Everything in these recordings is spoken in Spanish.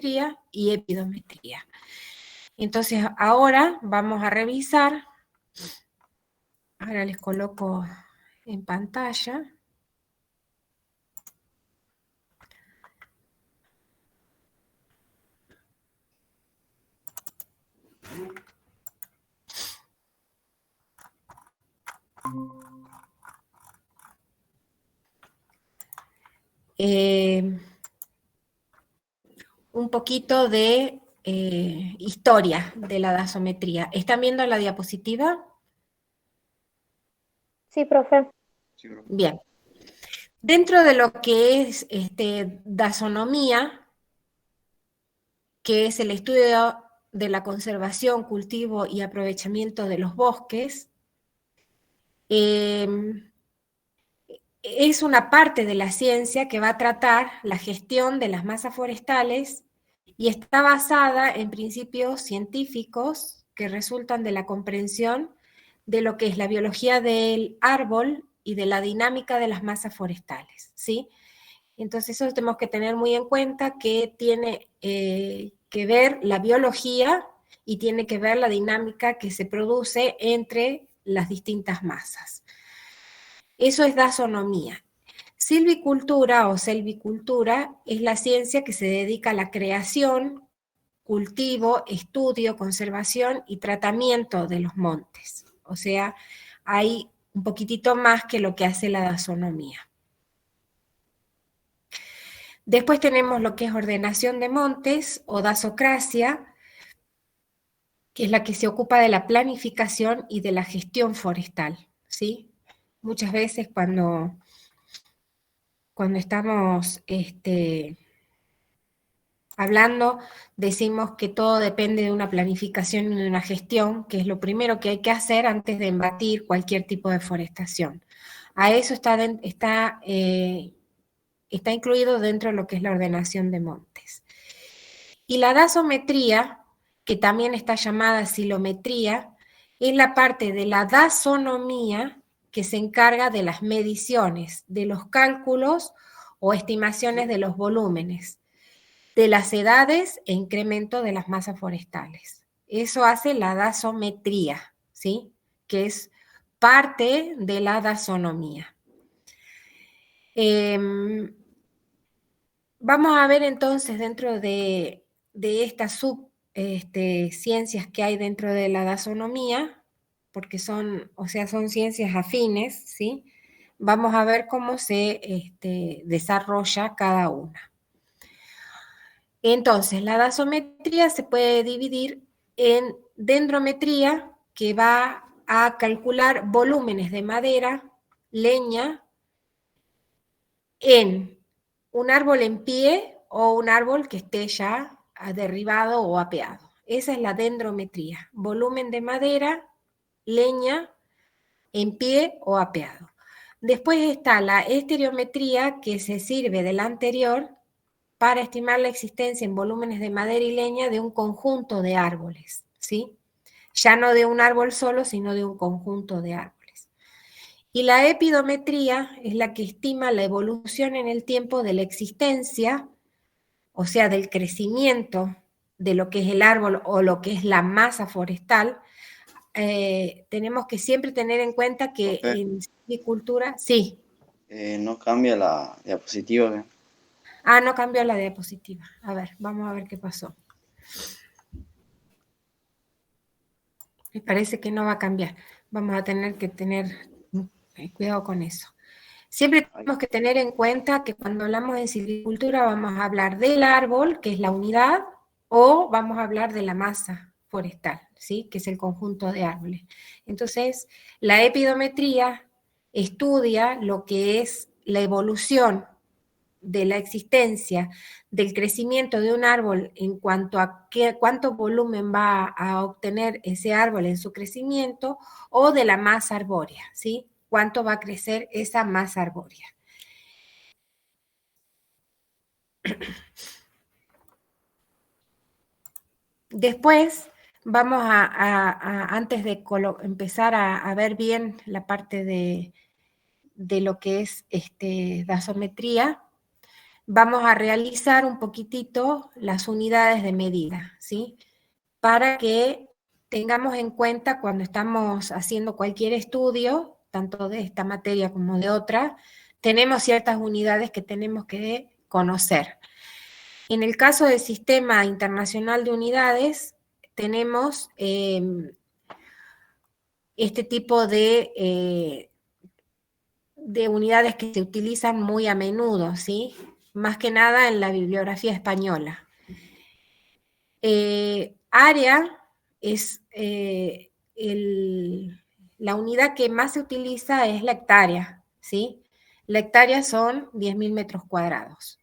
dasometría y epidometría. Entonces, ahora vamos a revisar. Ahora les coloco en pantalla. Un poquito de historia de la dasometría. ¿Están viendo la diapositiva? Sí, profe. Bien. Dentro de lo que es dasonomía, que es el estudio de la conservación, cultivo y aprovechamiento de los bosques, es una parte de la ciencia que va a tratar la gestión de las masas forestales y está basada en principios científicos que resultan de la comprensión de lo que es la biología del árbol y de la dinámica de las masas forestales, ¿sí? Entonces eso tenemos que tener muy en cuenta que tiene que ver la biología y tiene que ver la dinámica que se produce entre las distintas masas. Eso es dasonomía. Silvicultura o selvicultura es la ciencia que se dedica a la creación, cultivo, estudio, conservación y tratamiento de los montes. O sea, hay un poquitito más que lo que hace la dasonomía. Después tenemos lo que es ordenación de montes o dasocracia, que es la que se ocupa de la planificación y de la gestión forestal, ¿sí? Muchas veces cuando estamos hablando, decimos que todo depende de una planificación y de una gestión, que es lo primero que hay que hacer antes de embatir cualquier tipo de forestación. A eso está incluido dentro de lo que es la ordenación de montes. Y la dasometría, que también está llamada silometría, es la parte de la dasonomía que se encarga de las mediciones, de los cálculos o estimaciones de los volúmenes, de las edades e incremento de las masas forestales. Eso hace la dasometría, ¿sí? Que es parte de la dasonomía. Vamos a ver entonces dentro de estas ciencias que hay dentro de la dasonomía, porque son ciencias afines, ¿sí? Vamos a ver cómo se desarrolla cada una. Entonces, la dasometría se puede dividir en dendrometría, que va a calcular volúmenes de madera, leña, en un árbol en pie o un árbol que esté ya derribado o apeado. Esa es la dendrometría, volumen de madera, leña, en pie o apeado. Después está la estereometría, que se sirve de la anterior para estimar la existencia en volúmenes de madera y leña de un conjunto de árboles, ¿sí? Ya no de un árbol solo, sino de un conjunto de árboles. Y la epidometría es la que estima la evolución en el tiempo de la existencia, o sea, del crecimiento de lo que es el árbol o lo que es la masa forestal. Tenemos que siempre tener en cuenta que en silvicultura, sí. No cambia la diapositiva. No cambió la diapositiva. A ver, vamos a ver qué pasó. Me parece que no va a cambiar. Vamos a tener que tener cuidado con eso. Siempre tenemos que tener en cuenta que cuando hablamos de silvicultura vamos a hablar del árbol, que es la unidad, o vamos a hablar de la masa forestal, ¿sí? Que es el conjunto de árboles. Entonces, la epidometría estudia lo que es la evolución de la existencia, del crecimiento de un árbol en cuanto a cuánto volumen va a obtener ese árbol en su crecimiento, o de la masa arbórea, ¿sí? Cuánto va a crecer esa masa arbórea. Después vamos antes de empezar a ver bien la parte de lo que es dasometría, vamos a realizar un poquitito las unidades de medida, ¿sí? Para que tengamos en cuenta cuando estamos haciendo cualquier estudio, tanto de esta materia como de otra, tenemos ciertas unidades que tenemos que conocer. En el caso del Sistema Internacional de Unidades, tenemos este tipo de unidades que se utilizan muy a menudo, ¿sí? Más que nada en la bibliografía española. Área es la unidad que más se utiliza es la hectárea, ¿sí? La hectárea son 10.000 metros cuadrados.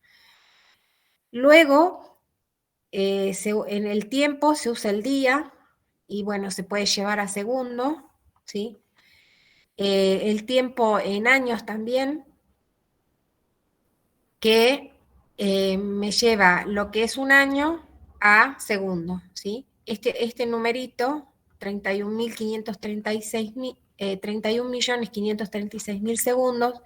Luego, en el tiempo se usa el día y bueno, se puede llevar a segundo, ¿sí? El tiempo en años también, que me lleva lo que es un año a segundo, ¿sí? Este numerito, 31.536.000 segundos,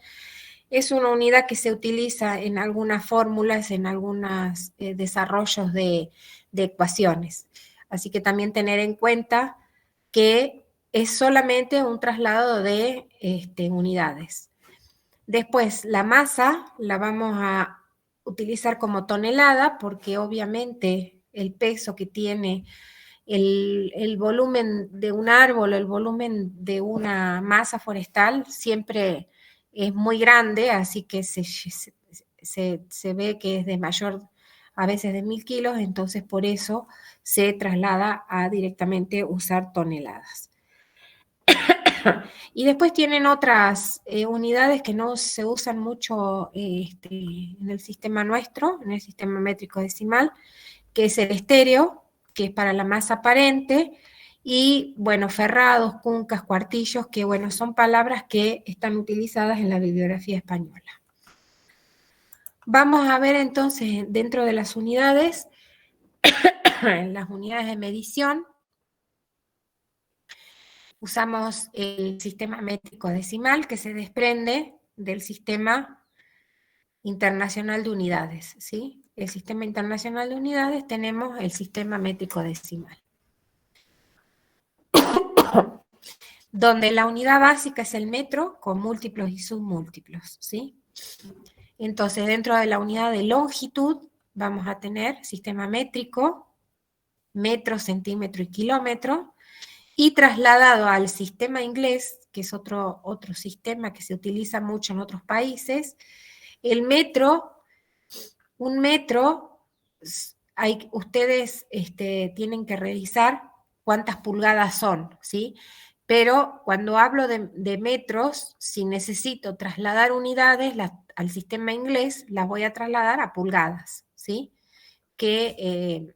es una unidad que se utiliza en algunas fórmulas, en algunos desarrollos de ecuaciones. Así que también tener en cuenta que es solamente un traslado de unidades. Después, la masa la vamos a utilizar como tonelada porque obviamente el peso que tiene el volumen de un árbol, el volumen de una masa forestal siempre es muy grande, así que se ve que es de mayor, a veces de 1.000 kilos, entonces por eso se traslada a directamente usar toneladas. Y después tienen otras unidades que no se usan mucho en el sistema nuestro, en el sistema métrico decimal, que es el estéreo, que es para la masa aparente, y bueno, ferrados, cuncas, cuartillos, que bueno, son palabras que están utilizadas en la bibliografía española. Vamos a ver entonces dentro de las unidades, en las unidades de medición, usamos el sistema métrico decimal que se desprende del sistema internacional de unidades, ¿sí? El sistema internacional de unidades tenemos el sistema métrico decimal, donde la unidad básica es el metro con múltiplos y submúltiplos, ¿sí? Entonces, dentro de la unidad de longitud vamos a tener sistema métrico, metro, centímetro y kilómetro, y trasladado al sistema inglés, que es otro sistema que se utiliza mucho en otros países, el metro, un metro, ustedes tienen que revisar cuántas pulgadas son, ¿sí? Pero cuando hablo de metros, si necesito trasladar unidades al sistema inglés, las voy a trasladar a pulgadas, ¿sí? Que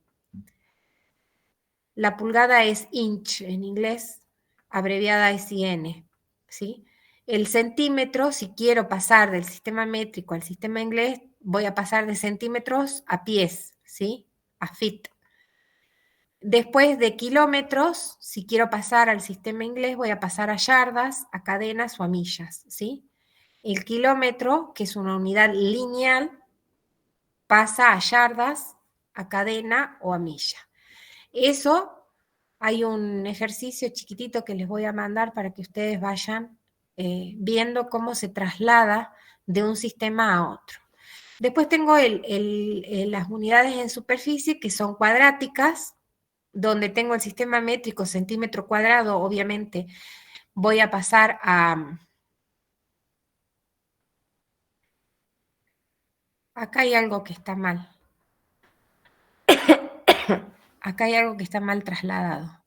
la pulgada es inch en inglés, abreviada es IN, ¿sí? El centímetro, si quiero pasar del sistema métrico al sistema inglés, voy a pasar de centímetros a pies, ¿sí? A feet. Después de kilómetros, si quiero pasar al sistema inglés, voy a pasar a yardas, a cadenas o a millas, ¿sí? El kilómetro, que es una unidad lineal, pasa a yardas, a cadena o a milla. Eso, hay un ejercicio chiquitito que les voy a mandar para que ustedes vayan viendo cómo se traslada de un sistema a otro. Después tengo las unidades en superficie que son cuadráticas, donde tengo el sistema métrico centímetro cuadrado, obviamente voy a pasar a... Acá hay algo que está mal. Acá hay algo que está mal trasladado.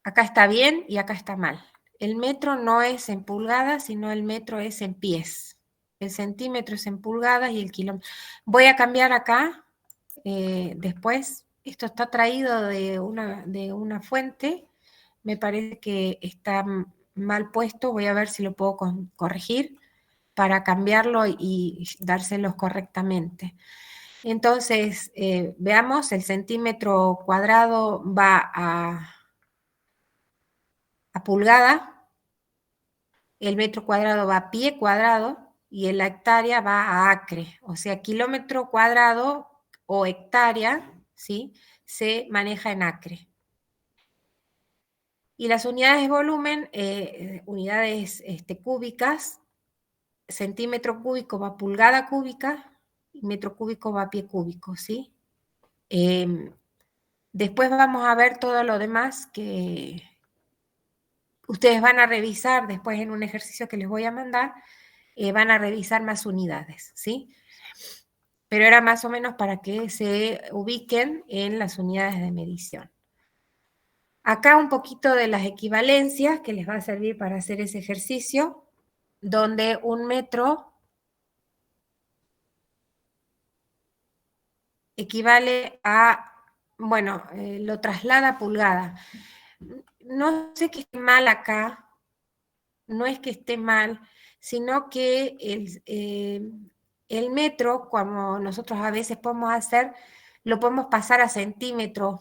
Acá está bien y acá está mal. El metro no es en pulgadas, sino el metro es en pies. El centímetro es en pulgadas y el kilómetro. Voy a cambiar acá después. Esto está traído de una fuente. Me parece que está mal puesto. Voy a ver si lo puedo corregir para cambiarlo y dárselos correctamente. Entonces, veamos, el centímetro cuadrado va a pulgada, el metro cuadrado va a pie cuadrado, y la hectárea va a acre, o sea, kilómetro cuadrado o hectárea, ¿sí? Se maneja en acre. Y las unidades de volumen, unidades cúbicas, centímetro cúbico va a pulgada cúbica, y metro cúbico va a pie cúbico, ¿sí? Después vamos a ver todo lo demás que ustedes van a revisar después en un ejercicio que les voy a mandar, van a revisar más unidades, ¿sí? Pero era más o menos para que se ubiquen en las unidades de medición. Acá un poquito de las equivalencias que les va a servir para hacer ese ejercicio, donde un metro equivale a, bueno, lo traslada a pulgada. No sé que esté mal acá, no es que esté mal, sino que el metro, como nosotros a veces podemos hacer, lo podemos pasar a centímetros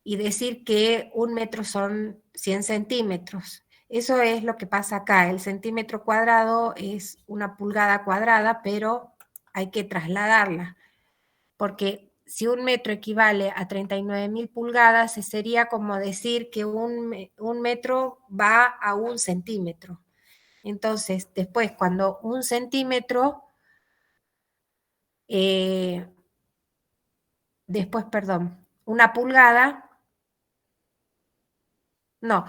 y decir que un metro son 100 centímetros. Eso es lo que pasa acá. El centímetro cuadrado es una pulgada cuadrada, pero hay que trasladarla, porque si un metro equivale a 39.000 pulgadas, sería como decir que un metro va a un centímetro. Entonces, después, cuando un centímetro, después, perdón, una pulgada, no,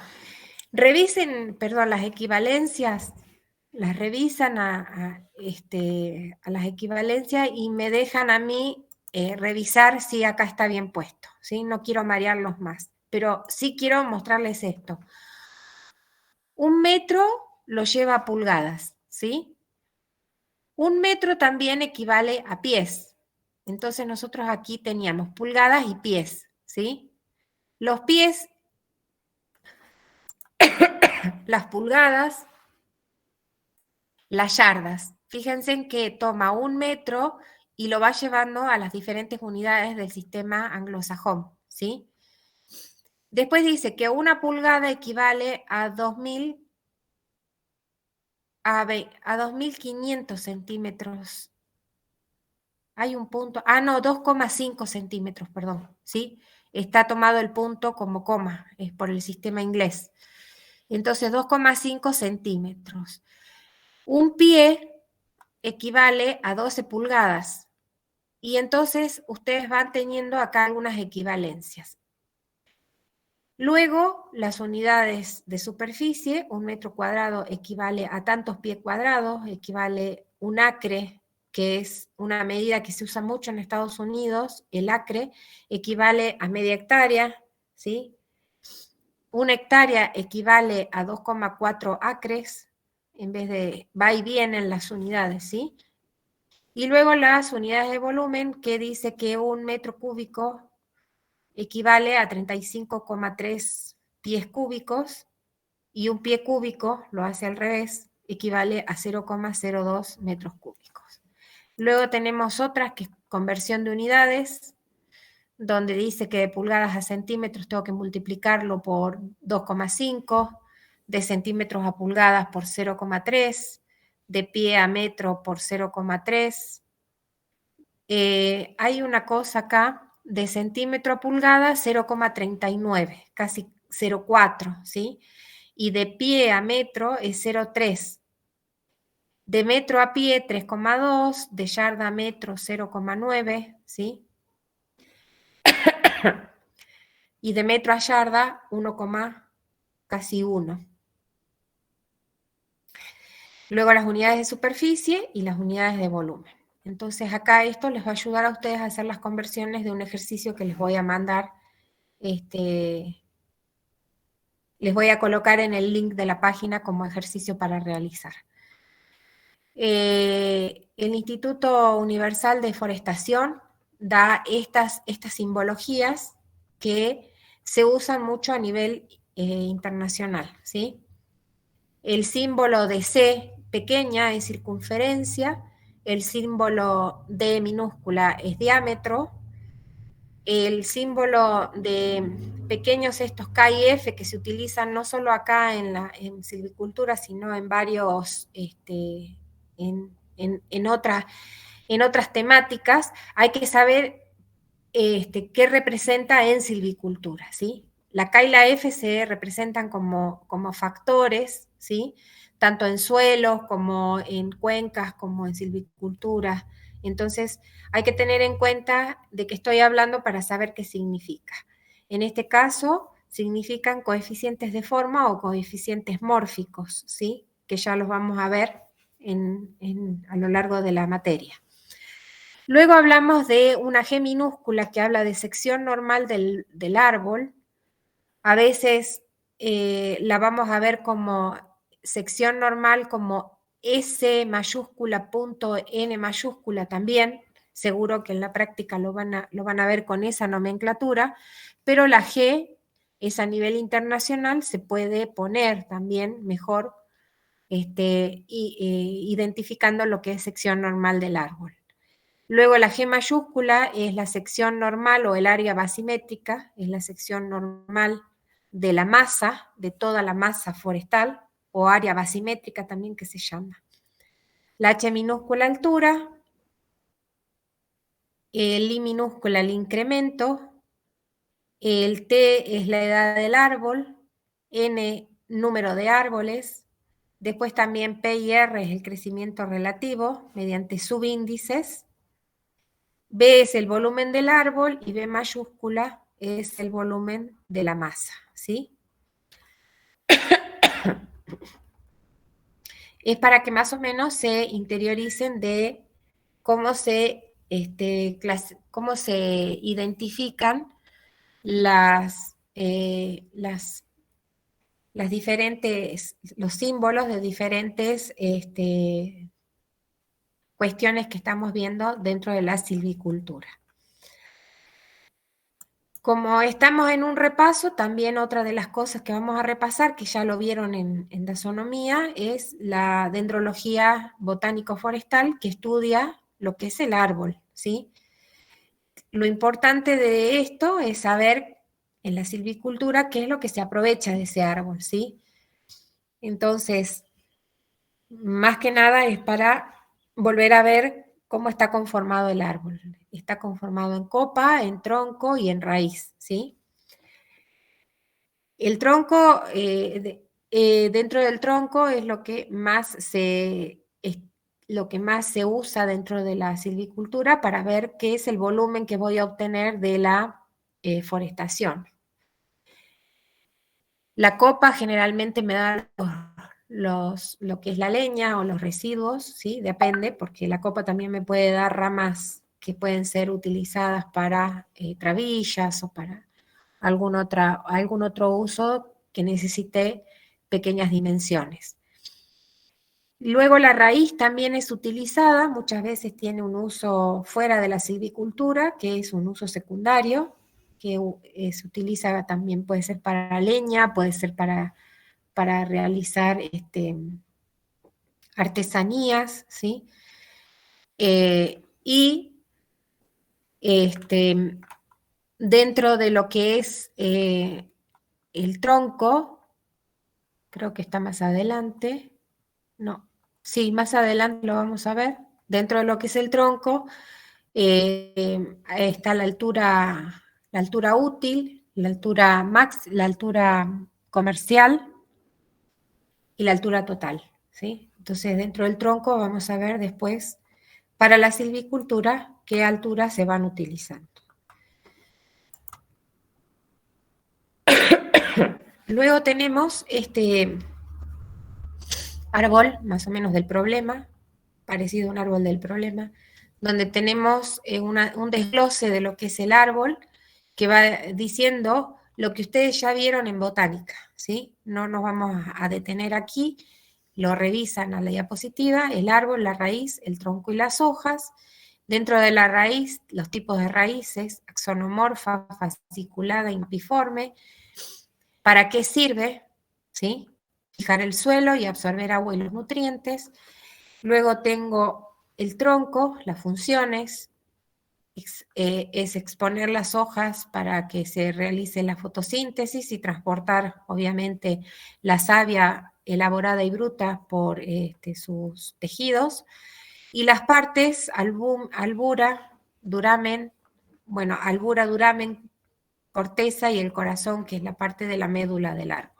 revisen, perdón, las equivalencias, las revisan a las equivalencias y me dejan a mí revisar si acá está bien puesto, ¿sí? No quiero marearlos más, pero sí quiero mostrarles esto. Un metro lo lleva a pulgadas, ¿sí? Un metro también equivale a pies. Entonces nosotros aquí teníamos pulgadas y pies, ¿sí? Los pies, las pulgadas, las yardas. Fíjense en que toma un metro y lo va llevando a las diferentes unidades del sistema anglosajón, ¿sí? Después dice que una pulgada equivale a 2.500 centímetros. Hay un punto, no, 2,5 centímetros, perdón, ¿sí? Está tomado el punto como coma, es por el sistema inglés. Entonces, 2,5 centímetros. Un pie equivale a 12 pulgadas. Y entonces ustedes van teniendo acá algunas equivalencias. Luego, las unidades de superficie, un metro cuadrado equivale a tantos pies cuadrados, equivale un acre, que es una medida que se usa mucho en Estados Unidos, el acre equivale a media hectárea, ¿sí? Una hectárea equivale a 2,4 acres, en vez de va y viene en las unidades, ¿sí? Y luego las unidades de volumen, que dice que un metro cúbico equivale a 35,3 pies cúbicos, y un pie cúbico, lo hace al revés, equivale a 0,02 metros cúbicos. Luego tenemos otras que es conversión de unidades, donde dice que de pulgadas a centímetros tengo que multiplicarlo por 2,5, de centímetros a pulgadas por 0,3, de pie a metro por 0,3. Hay una cosa acá, de centímetro a pulgada 0,39, casi 0,4, ¿sí? Y de pie a metro es 0,3. De metro a pie 3,2, de yarda a metro 0,9, ¿sí? Y de metro a yarda 1, casi 1. Luego las unidades de superficie y las unidades de volumen. Entonces acá esto les va a ayudar a ustedes a hacer las conversiones de un ejercicio que les voy a mandar. Les voy a colocar en el link de la página como ejercicio para realizar. El Instituto Universal de Forestación da estas simbologías que se usan mucho a nivel internacional, ¿sí? El símbolo de C pequeña es circunferencia, el símbolo D minúscula es diámetro, el símbolo de pequeños estos K y F que se utilizan no solo acá en silvicultura, sino en varios en otras temáticas, hay que saber qué representa en silvicultura, ¿sí? La K y la F se representan como factores, ¿sí? Tanto en suelos como en cuencas, como en silvicultura. Entonces, hay que tener en cuenta de qué estoy hablando para saber qué significa. En este caso, significan coeficientes de forma o coeficientes mórficos, ¿sí? Que ya los vamos a ver a lo largo de la materia. Luego hablamos de una G minúscula que habla de sección normal del árbol. A veces la vamos a ver como sección normal como S mayúscula punto N mayúscula también. Seguro que en la práctica lo van a ver con esa nomenclatura, pero la G es a nivel internacional, se puede poner también mejor identificando lo que es sección normal del árbol. Luego la G mayúscula es la sección normal o el área basimétrica, es la sección normal de la masa, de toda la masa forestal, o área basimétrica también que se llama. La H minúscula altura, el I minúscula el incremento, el T es la edad del árbol, N número de árboles, después también P y R es el crecimiento relativo mediante subíndices, B es el volumen del árbol y B mayúscula es el volumen de la masa, ¿sí? Es para que más o menos se interioricen de cómo se identifican los símbolos de diferentes cuestiones que estamos viendo dentro de la silvicultura. Como estamos en un repaso, también otra de las cosas que vamos a repasar, que ya lo vieron en taxonomía, es la dendrología botánico-forestal, que estudia lo que es el árbol, ¿sí? Lo importante de esto es saber en la silvicultura qué es lo que se aprovecha de ese árbol, ¿sí? Entonces, más que nada es para volver a ver cómo está conformado el árbol. Está conformado en copa, en tronco y en raíz, ¿sí? El tronco, dentro del tronco es lo que más se usa dentro de la silvicultura para ver qué es el volumen que voy a obtener de la forestación. La copa generalmente me da lo que es la leña o los residuos, ¿sí? Depende, porque la copa también me puede dar ramas que pueden ser utilizadas para travillas o para algún otro uso que necesite pequeñas dimensiones. Luego la raíz también es utilizada, muchas veces tiene un uso fuera de la silvicultura, que es un uso secundario, que se utiliza también, puede ser para leña, puede ser para realizar artesanías, ¿sí? Y dentro de lo que es el tronco, creo que está más adelante, no, sí, más adelante lo vamos a ver, dentro de lo que es el tronco, está la altura útil, la altura comercial y la altura total, ¿sí? Entonces, dentro del tronco vamos a ver después, para la silvicultura, qué alturas se van utilizando. Luego tenemos este árbol, más o menos del problema, parecido a un árbol del problema, donde tenemos un desglose de lo que es el árbol, que va diciendo lo que ustedes ya vieron en botánica, ¿sí? No nos vamos a detener aquí, lo revisan a la diapositiva, el árbol, la raíz, el tronco y las hojas. Dentro de la raíz, los tipos de raíces, axonomorfa, fasciculada, impiforme. ¿Para qué sirve? ¿Sí? Fijar el suelo y absorber agua y los nutrientes. Luego tengo el tronco, las funciones, es exponer las hojas para que se realice la fotosíntesis y transportar, obviamente, la savia elaborada y bruta por sus tejidos, y las partes albura, duramen, corteza y el corazón, que es la parte de la médula del árbol.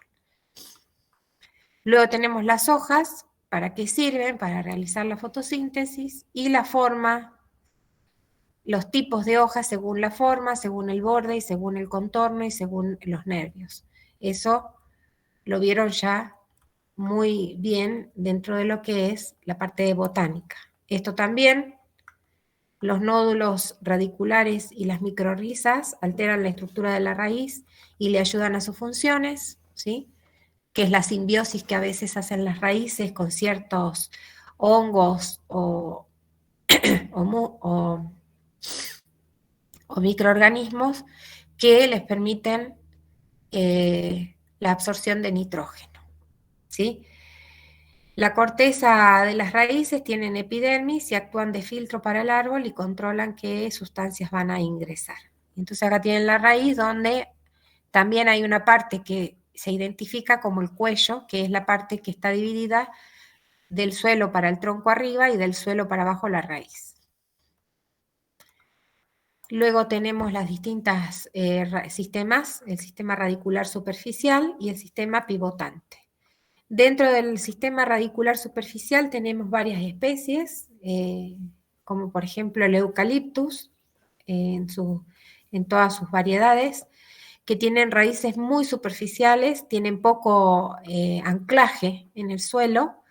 Luego tenemos las hojas, ¿para qué sirven? Para realizar la fotosíntesis, y la forma, los tipos de hojas según la forma, según el borde y según el contorno y según los nervios. Eso lo vieron ya muy bien dentro de lo que es la parte de botánica. Esto también, los nódulos radiculares y las microrrizas alteran la estructura de la raíz y le ayudan a sus funciones, ¿sí? Que es la simbiosis que a veces hacen las raíces con ciertos hongos o microorganismos que les permiten la absorción de nitrógeno, ¿sí? La corteza de las raíces tienen epidermis y actúan de filtro para el árbol y controlan qué sustancias van a ingresar. Entonces acá tienen la raíz, donde también hay una parte que se identifica como el cuello, que es la parte que está dividida del suelo para el tronco arriba y del suelo para abajo la raíz. Luego tenemos las distintas sistemas, el sistema radicular superficial y el sistema pivotante. Dentro del sistema radicular superficial tenemos varias especies, como por ejemplo el eucaliptus, en todas sus variedades, que tienen raíces muy superficiales, tienen poco anclaje en el suelo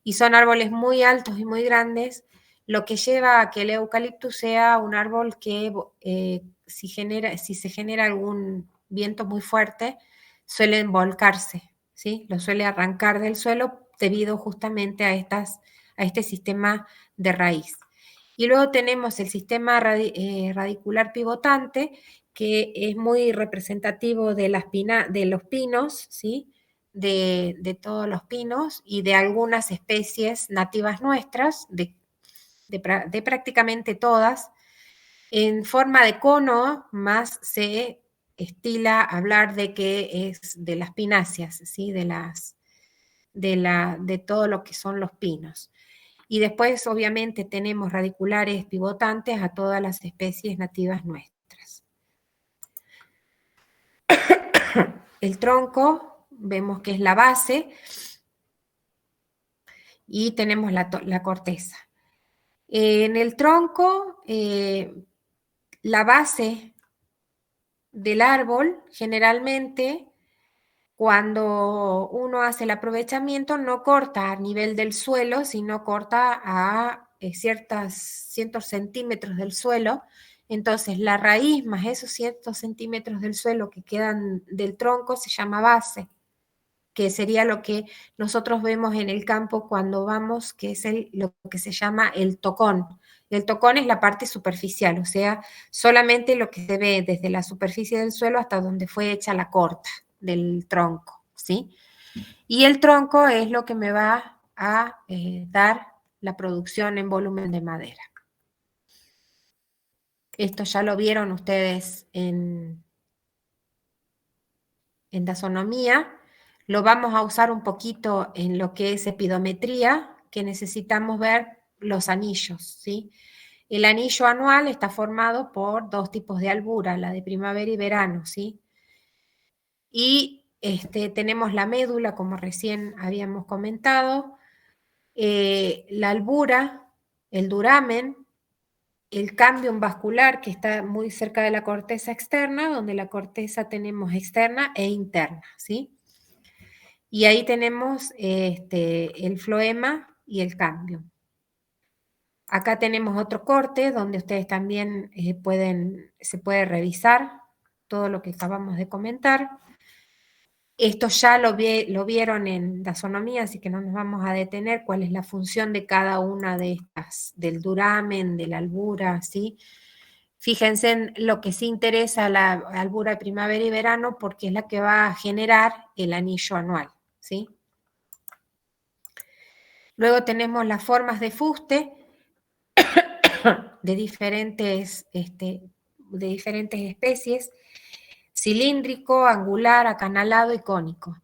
y son árboles muy altos y muy grandes, lo que lleva a que el eucaliptus sea un árbol que si se genera algún viento muy fuerte, suele volcarse, ¿sí? Lo suele arrancar del suelo debido justamente a este sistema de raíz. Y luego tenemos el sistema radicular pivotante, que es muy representativo de los pinos, ¿sí? De todos los pinos y de algunas especies nativas nuestras, de prácticamente todas. En forma de cono más se estila hablar de que es de las pináceas, ¿sí? De todo lo que son los pinos. Y después, obviamente, tenemos radiculares pivotantes a todas las especies nativas nuestras. El tronco, vemos que es la base, y tenemos la corteza. En el tronco, la base del árbol, generalmente, cuando uno hace el aprovechamiento, no corta a nivel del suelo, sino corta a cientos centímetros del suelo. Entonces, la raíz más esos cientos centímetros del suelo que quedan del tronco se llama base, que sería lo que nosotros vemos en el campo cuando vamos, que es lo que se llama el tocón. El tocón es la parte superficial, o sea, solamente lo que se ve desde la superficie del suelo hasta donde fue hecha la corta del tronco, ¿sí? Y el tronco es lo que me va a dar la producción en volumen de madera. Esto ya lo vieron ustedes en taxonomía. Lo vamos a usar un poquito en lo que es epidometría, que necesitamos ver los anillos, ¿sí? El anillo anual está formado por dos tipos de albura, la de primavera y verano, ¿sí? Y tenemos la médula, como recién habíamos comentado, la albura, el duramen, el cambium vascular, que está muy cerca de la corteza externa, donde la corteza tenemos externa e interna, ¿sí? Y ahí tenemos el floema y el cambium. Acá tenemos otro corte donde ustedes también se puede revisar todo lo que acabamos de comentar. Esto ya lo vieron en taxonomía, así que no nos vamos a detener cuál es la función de cada una de estas, del duramen, de la albura, ¿sí? Fíjense en lo que sí interesa la albura de primavera y verano, porque es la que va a generar el anillo anual, ¿sí? Luego tenemos las formas de fuste de diferentes especies: cilíndrico, angular, acanalado y cónico.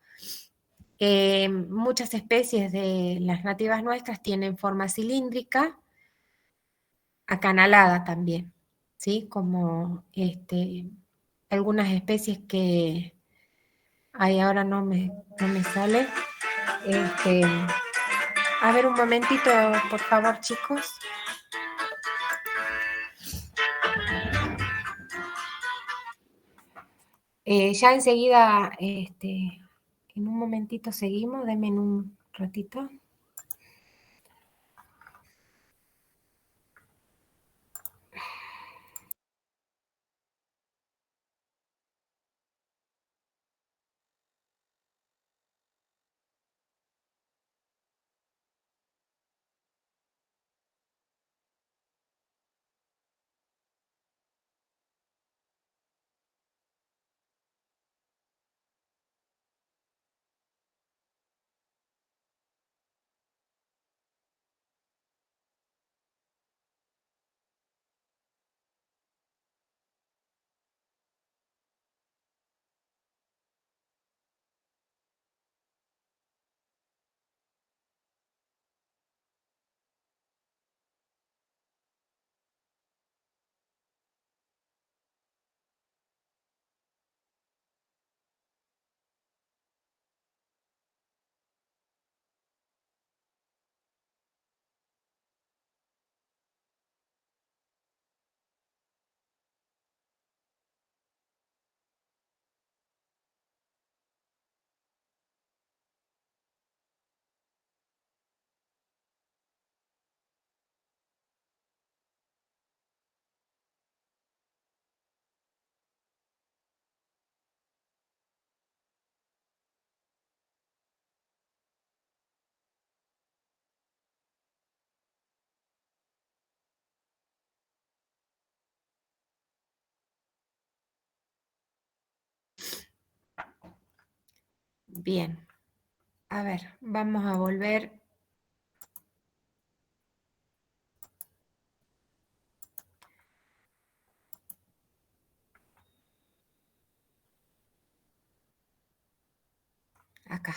Muchas especies de las nativas nuestras tienen forma cilíndrica, acanalada también, ¿sí? Como algunas especies que hay ahora no me sale. A ver un momentito, por favor, chicos. Ya enseguida, en un momentito seguimos, denme en un ratito. Bien, a ver, vamos a volver. Acá.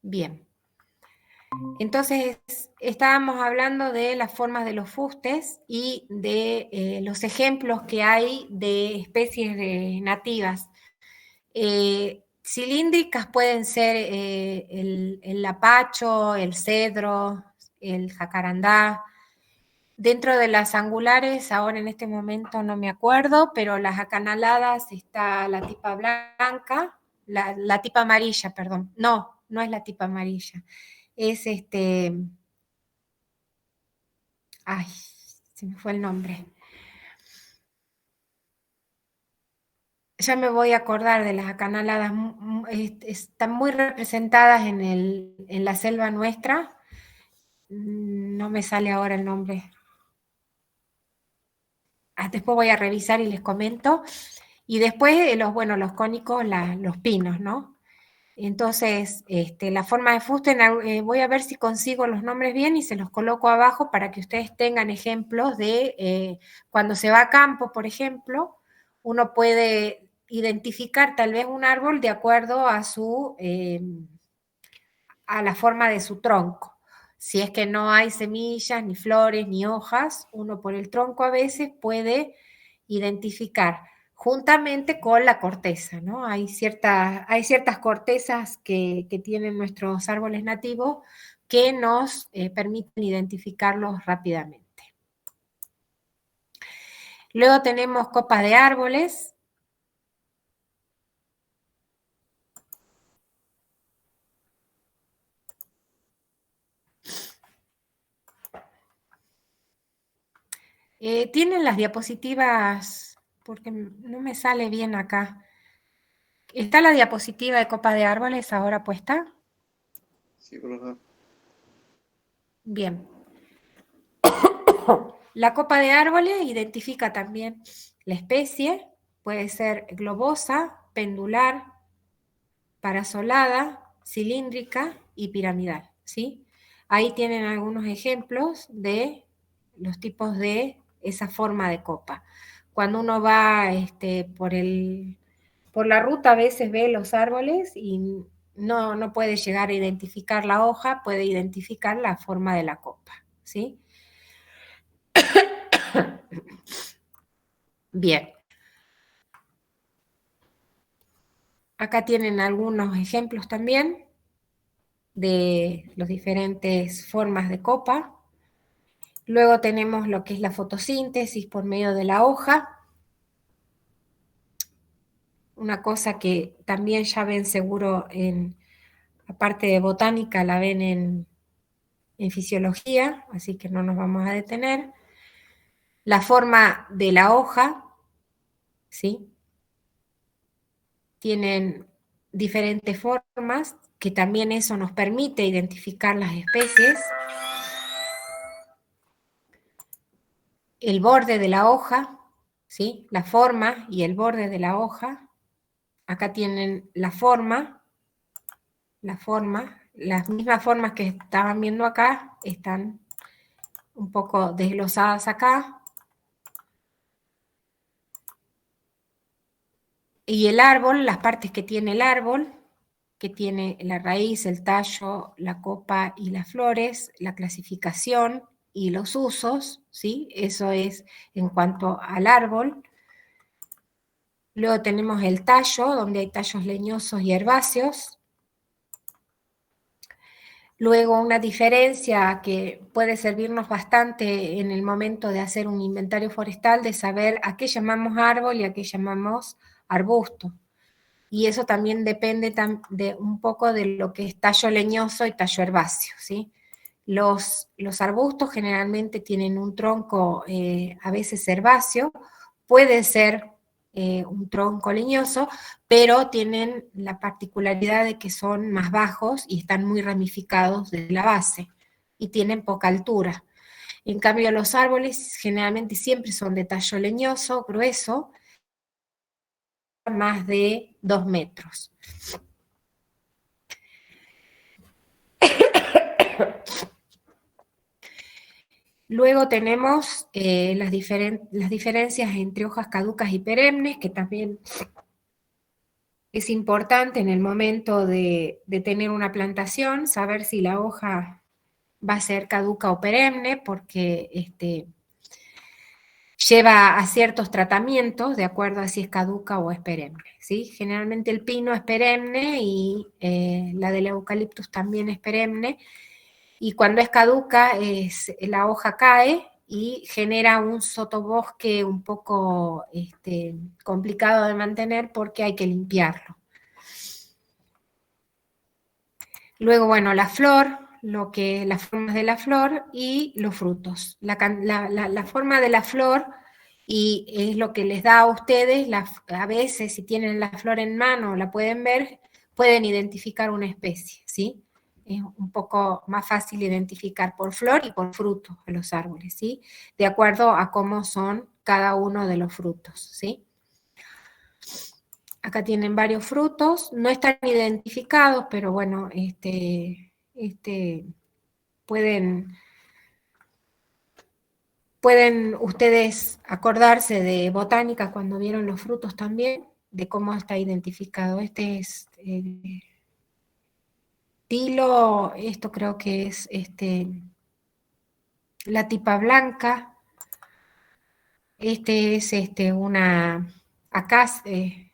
Bien. Entonces, estábamos hablando de las formas de los fustes y de los ejemplos que hay de especies nativas. Cilíndricas pueden ser el lapacho, el cedro, el jacarandá. Dentro de las angulares, ahora en este momento no me acuerdo, pero las acanaladas está la tipa blanca, la tipa amarilla, perdón. No es la tipa amarilla. Es ay, se me fue el nombre. Ya me voy a acordar de las acanaladas, están muy representadas en la selva nuestra. No me sale ahora el nombre. Después voy a revisar y les comento. Y después los cónicos, los pinos, ¿no? Entonces, la forma de fuste, voy a ver si consigo los nombres bien y se los coloco abajo para que ustedes tengan ejemplos de cuando se va a campo, por ejemplo, uno puede identificar tal vez un árbol de acuerdo a la forma de su tronco. Si es que no hay semillas, ni flores, ni hojas, uno por el tronco a veces puede identificar juntamente con la corteza, ¿no? Hay ciertas cortezas que tienen nuestros árboles nativos que nos permiten identificarlos rápidamente. Luego tenemos copas de árboles. Tienen las diapositivas, porque no me sale bien acá. ¿Está la diapositiva de copa de árboles ahora puesta? Sí, profesor. Bien. La copa de árboles identifica también la especie, puede ser globosa, pendular, parasolada, cilíndrica y piramidal, ¿sí? Ahí tienen algunos ejemplos de los tipos de esa forma de copa. Cuando uno va por la ruta a veces ve los árboles y no puede llegar a identificar la hoja, puede identificar la forma de la copa, ¿sí? Bien. Acá tienen algunos ejemplos también de las diferentes formas de copa. Luego tenemos lo que es la fotosíntesis por medio de la hoja. Una cosa que también ya ven seguro aparte de botánica, la ven en fisiología, así que no nos vamos a detener. La forma de la hoja, ¿sí? Tienen diferentes formas, que también eso nos permite identificar las especies. El borde de la hoja, ¿sí? La forma y el borde de la hoja. Acá tienen la forma, las mismas formas que estaban viendo acá, están un poco desglosadas acá. Y el árbol, las partes que tiene el árbol, que tiene la raíz, el tallo, la copa y las flores, la clasificación y los usos, ¿sí? Eso es en cuanto al árbol. Luego tenemos el tallo, donde hay tallos leñosos y herbáceos. Luego una diferencia que puede servirnos bastante en el momento de hacer un inventario forestal, de saber a qué llamamos árbol y a qué llamamos arbusto. Y eso también depende de un poco de lo que es tallo leñoso y tallo herbáceo, ¿sí? Los arbustos generalmente tienen un tronco a veces herbáceo, puede ser un tronco leñoso, pero tienen la particularidad de que son más bajos y están muy ramificados de la base y tienen poca altura. En cambio, los árboles generalmente siempre son de tallo leñoso, grueso, más de 2 metros. Luego tenemos las diferencias entre hojas caducas y perennes, que también es importante en el momento de tener una plantación, saber si la hoja va a ser caduca o perenne, porque lleva a ciertos tratamientos de acuerdo a si es caduca o es perenne, ¿sí? Generalmente el pino es perenne y la del eucaliptus también es perenne, y cuando es caduca la hoja cae y genera un sotobosque un poco complicado de mantener porque hay que limpiarlo. Luego, bueno, la flor, las formas de la flor y los frutos. La forma de la flor, y es lo que les da a ustedes, a veces si tienen la flor en mano, la pueden ver, pueden identificar una especie, ¿sí? Es un poco más fácil identificar por flor y por fruto a los árboles, ¿sí? De acuerdo a cómo son cada uno de los frutos, ¿sí? Acá tienen varios frutos, no están identificados, pero bueno, pueden ustedes acordarse de botánica cuando vieron los frutos también, de cómo está identificado. Este es tilo, esto creo que es la tipa blanca, este es una acacia,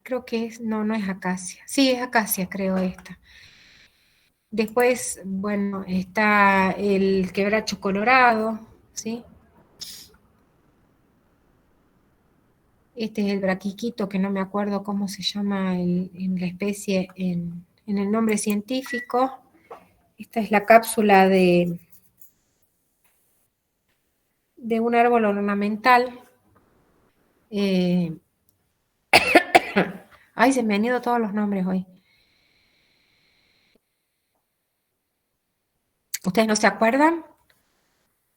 creo que es, no es acacia, sí es acacia creo esta. Después, bueno, está el quebracho colorado, ¿sí? Este es el braquiquito, que no me acuerdo cómo se llama en la especie, en el nombre científico. Esta es la cápsula de un árbol ornamental. Ay, se me han ido todos los nombres hoy. ¿Ustedes no se acuerdan?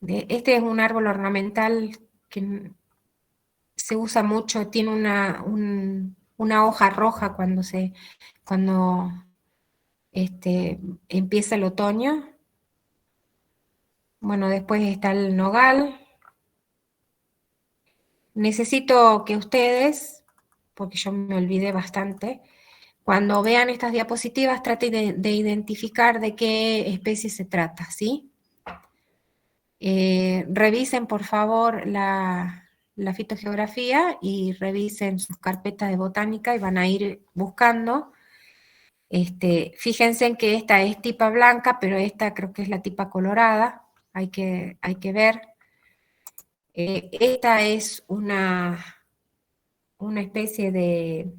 Este es un árbol ornamental que se usa mucho, tiene una hoja roja cuando empieza el otoño. Bueno, después está el nogal, necesito que ustedes, porque yo me olvidé bastante, cuando vean estas diapositivas traten de identificar de qué especie se trata, ¿sí? Revisen por favor la fitogeografía y revisen sus carpetas de botánica y van a ir buscando. Fíjense en que esta es tipa blanca, pero esta creo que es la tipa colorada, hay que ver. Esta es una especie de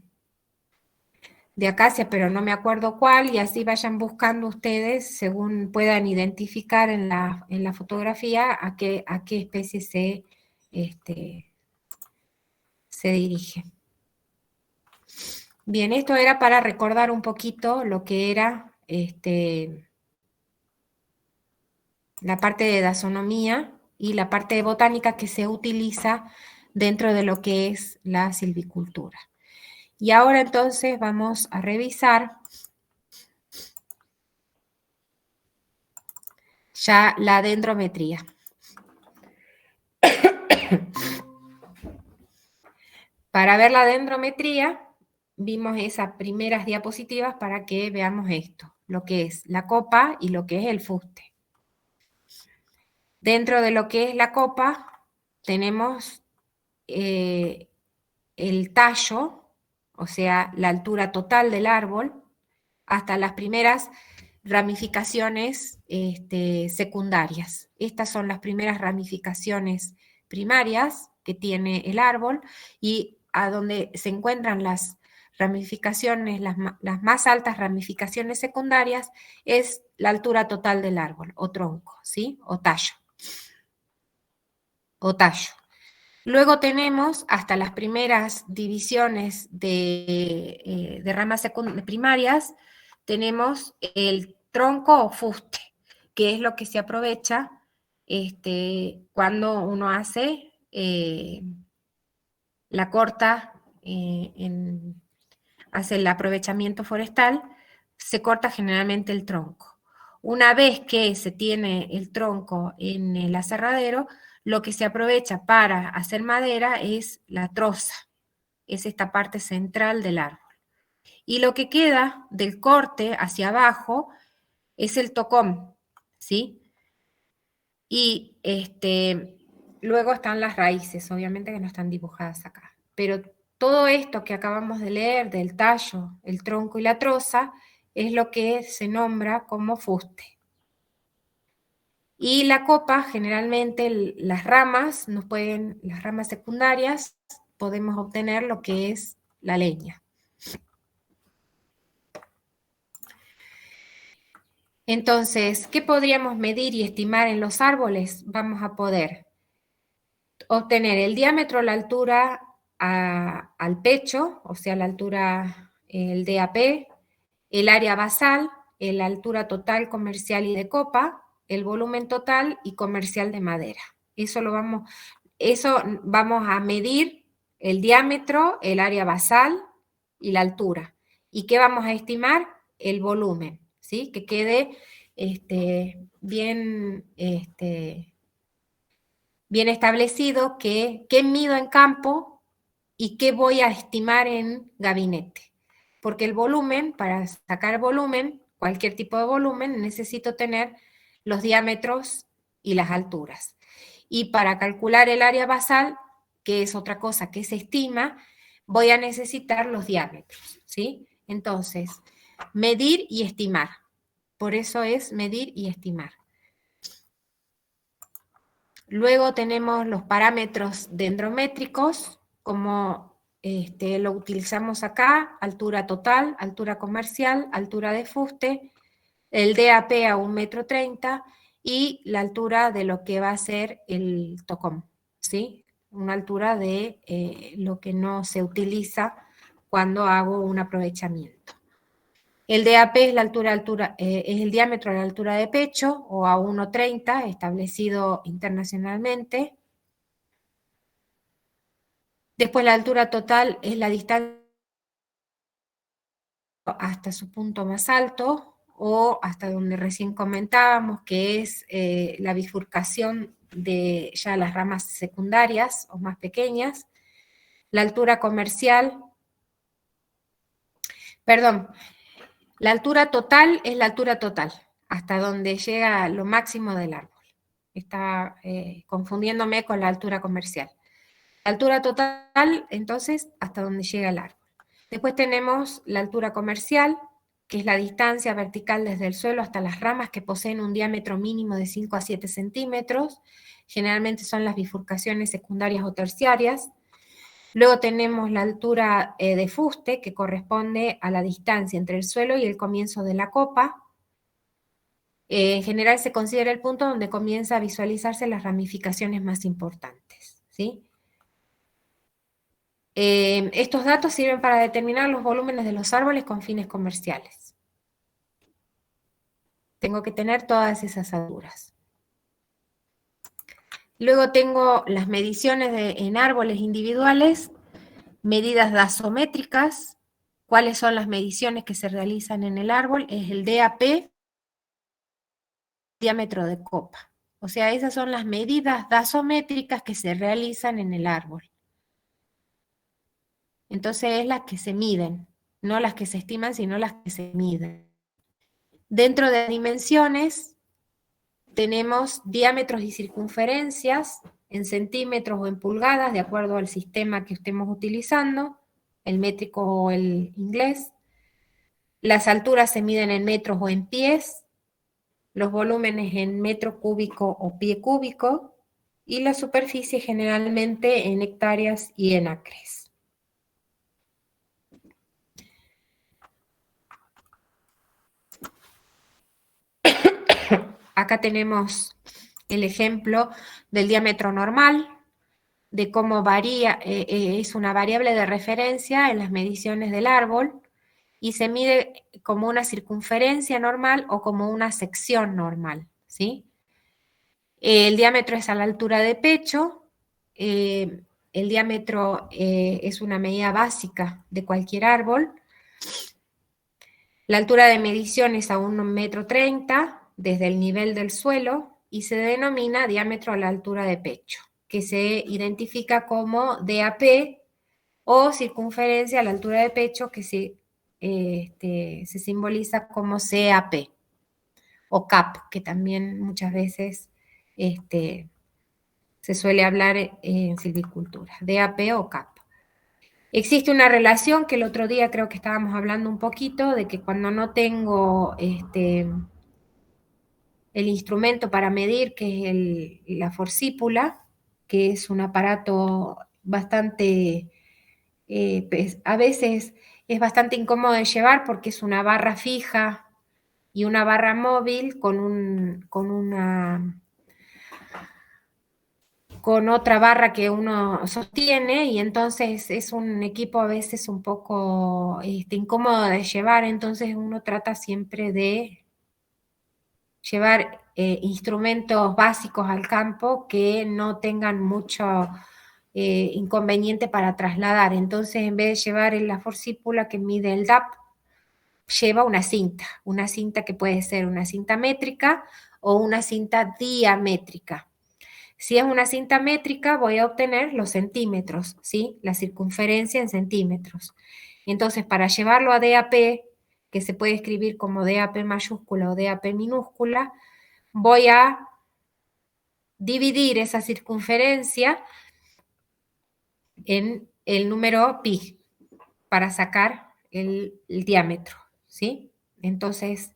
acacia, pero no me acuerdo cuál, y así vayan buscando ustedes según puedan identificar en la fotografía a qué especie se dirige. Bien, esto era para recordar un poquito lo que era la parte de taxonomía y la parte de botánica que se utiliza dentro de lo que es la silvicultura. Y ahora entonces vamos a revisar ya la dendrometría. Para ver la dendrometría, vimos esas primeras diapositivas para que veamos esto, lo que es la copa y lo que es el fuste. Dentro de lo que es la copa, tenemos el tallo, o sea, la altura total del árbol, hasta las primeras ramificaciones secundarias. Estas son las primeras ramificaciones primarias que tiene el árbol y a donde se encuentran las ramificaciones, las más altas ramificaciones secundarias, es la altura total del árbol, o tronco, ¿sí? O tallo. Luego tenemos hasta las primeras divisiones de ramas primarias, tenemos el tronco o fuste, que es lo que se aprovecha cuando uno hace la corta, hace el aprovechamiento forestal, se corta generalmente el tronco. Una vez que se tiene el tronco en el aserradero, lo que se aprovecha para hacer madera es la troza, es esta parte central del árbol. Y lo que queda del corte hacia abajo es el tocón, ¿sí? Y luego están las raíces, obviamente que no están dibujadas acá. Pero todo esto que acabamos de leer del tallo, el tronco y la troza, es lo que se nombra como fuste. Y la copa, generalmente las ramas secundarias, podemos obtener lo que es la leña. Entonces, ¿qué podríamos medir y estimar en los árboles? Vamos a poder obtener el diámetro, la altura al pecho, o sea, la altura, el DAP, el área basal, la altura total comercial y de copa, el volumen total y comercial de madera. Eso vamos a medir el diámetro, el área basal y la altura. ¿Y qué vamos a estimar? El volumen, ¿sí? Que quede bien establecido qué mido en campo y qué voy a estimar en gabinete. Porque el volumen, para sacar volumen, cualquier tipo de volumen, necesito tener los diámetros y las alturas. Y para calcular el área basal, que es otra cosa que se estima, voy a necesitar los diámetros, ¿sí? Entonces, medir y estimar. Por eso es medir y estimar. Luego tenemos los parámetros dendrométricos, como lo utilizamos acá, altura total, altura comercial, altura de fuste, el DAP a 1,30 m y la altura de lo que va a ser el tocón, ¿sí? Una altura de lo que no se utiliza cuando hago un aprovechamiento. El DAP es es el diámetro a la altura de pecho o a 1,30 establecido internacionalmente. Después la altura total es la distancia hasta su punto más alto o hasta donde recién comentábamos que es la bifurcación de ya las ramas secundarias o más pequeñas. La altura comercial, perdón, la altura total es la altura total, hasta donde llega lo máximo del árbol. Está confundiéndome con la altura comercial. La altura total, entonces, hasta donde llega el árbol. Después tenemos la altura comercial, que es la distancia vertical desde el suelo hasta las ramas que poseen un diámetro mínimo de 5 a 7 centímetros. Generalmente son las bifurcaciones secundarias o terciarias. Luego tenemos la altura de fuste, que corresponde a la distancia entre el suelo y el comienzo de la copa. En general se considera el punto donde comienza a visualizarse las ramificaciones más importantes, ¿sí? Estos datos sirven para determinar los volúmenes de los árboles con fines comerciales. Tengo que tener todas esas alturas. Luego tengo las mediciones en árboles individuales, medidas dasométricas. ¿Cuáles son las mediciones que se realizan en el árbol? Es el DAP, diámetro de copa. O sea, esas son las medidas dasométricas que se realizan en el árbol. Entonces es las que se miden, no las que se estiman, sino las que se miden. Dentro de dimensiones tenemos diámetros y circunferencias en centímetros o en pulgadas, de acuerdo al sistema que estemos utilizando, el métrico o el inglés. Las alturas se miden en metros o en pies, los volúmenes en metro cúbico o pie cúbico, y la superficie generalmente en hectáreas y en acres. Acá tenemos el ejemplo del diámetro normal, de cómo varía, es una variable de referencia en las mediciones del árbol y se mide como una circunferencia normal o como una sección normal, ¿sí? El diámetro es a la altura de pecho, el diámetro es una medida básica de cualquier árbol. La altura de medición es a 1,30 m desde el nivel del suelo y se denomina diámetro a la altura de pecho, que se identifica como DAP o circunferencia a la altura de pecho, que se simboliza como CAP o CAP, que también muchas veces se suele hablar en silvicultura, DAP o CAP. Existe una relación que el otro día creo que estábamos hablando un poquito, de que cuando no tengo el instrumento para medir, que es la forcípula, que es un aparato bastante, a veces es bastante incómodo de llevar porque es una barra fija y una barra móvil con otra barra que uno sostiene, y entonces es un equipo a veces un poco incómodo de llevar. Entonces uno trata siempre de llevar instrumentos básicos al campo que no tengan mucho inconveniente para trasladar. Entonces, en vez de llevar la forcípula que mide el DAP, lleva una cinta que puede ser una cinta métrica o una cinta diamétrica. Si es una cinta métrica, voy a obtener los centímetros, ¿sí? La circunferencia en centímetros. Entonces, para llevarlo a DAP, que se puede escribir como DAP mayúscula o DAP minúscula, voy a dividir esa circunferencia en el número pi para sacar el diámetro, ¿sí? Entonces,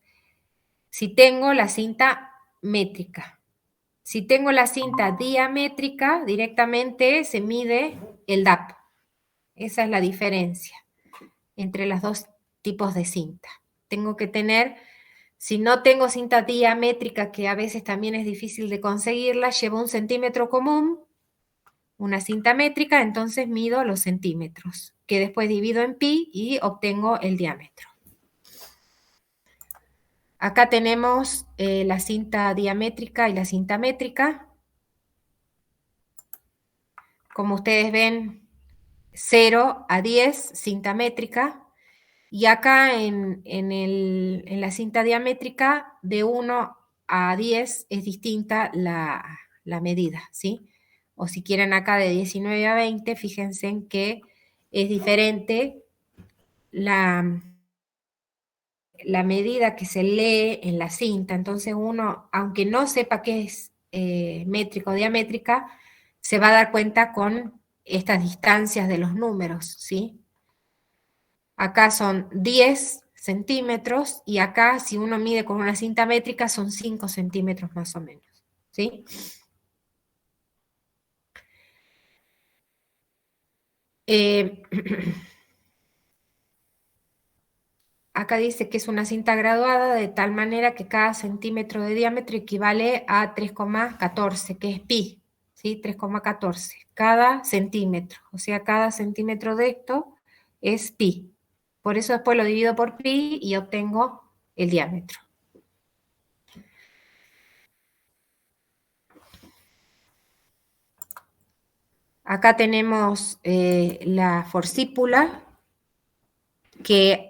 si tengo la cinta métrica, si tengo la cinta diamétrica, directamente se mide el DAP. Esa es la diferencia entre los dos tipos de cinta. Tengo que tener, si no tengo cinta diamétrica, que a veces también es difícil de conseguirla, llevo un centímetro común, una cinta métrica, entonces mido los centímetros, que después divido en pi y obtengo el diámetro. Acá tenemos la cinta diamétrica y la cinta métrica. Como ustedes ven, 0 a 10, cinta métrica. Y acá en la cinta diamétrica, de 1 a 10 es distinta la medida, ¿sí? O si quieren acá de 19 a 20, fíjense en que es diferente la medida que se lee en la cinta. Entonces uno, aunque no sepa qué es métrica o diamétrica, se va a dar cuenta con estas distancias de los números, ¿sí? Acá son 10 centímetros y acá si uno mide con una cinta métrica son 5 centímetros más o menos, ¿sí? Acá dice que es una cinta graduada de tal manera que cada centímetro de diámetro equivale a 3,14, que es pi, ¿sí? 3,14, cada centímetro. O sea, cada centímetro de esto es pi. Por eso después lo divido por pi y obtengo el diámetro. Acá tenemos la forcípula, que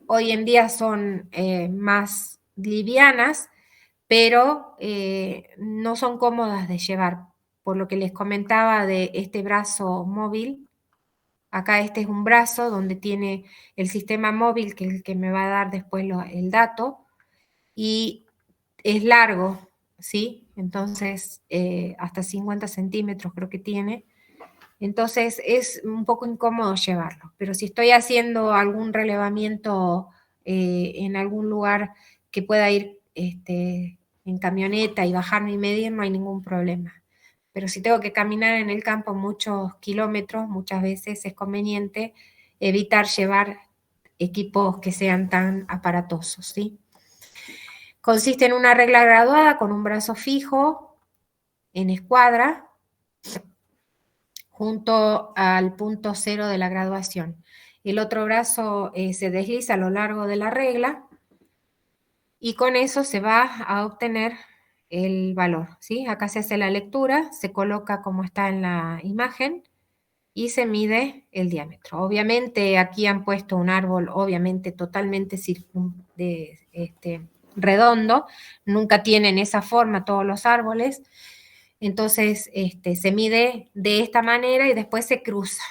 hoy en día son más livianas, pero no son cómodas de llevar. Por lo que les comentaba de este brazo móvil, acá este es un brazo donde tiene el sistema móvil, que es el que me va a dar después el dato, y es largo, ¿sí? Entonces, hasta 50 centímetros creo que tiene. Entonces es un poco incómodo llevarlo, pero si estoy haciendo algún relevamiento en algún lugar que pueda ir en camioneta y bajarme y medir, no hay ningún problema. Pero si tengo que caminar en el campo muchos kilómetros, muchas veces es conveniente evitar llevar equipos que sean tan aparatosos, ¿sí? Consiste en una regla graduada con un brazo fijo en escuadra, junto al punto cero de la graduación. El otro brazo se desliza a lo largo de la regla y con eso se va a obtener el valor, ¿sí? Acá se hace la lectura, se coloca como está en la imagen y se mide el diámetro. Obviamente aquí han puesto un árbol, obviamente totalmente redondo, nunca tienen esa forma todos los árboles. Entonces se mide de esta manera y después se cruza.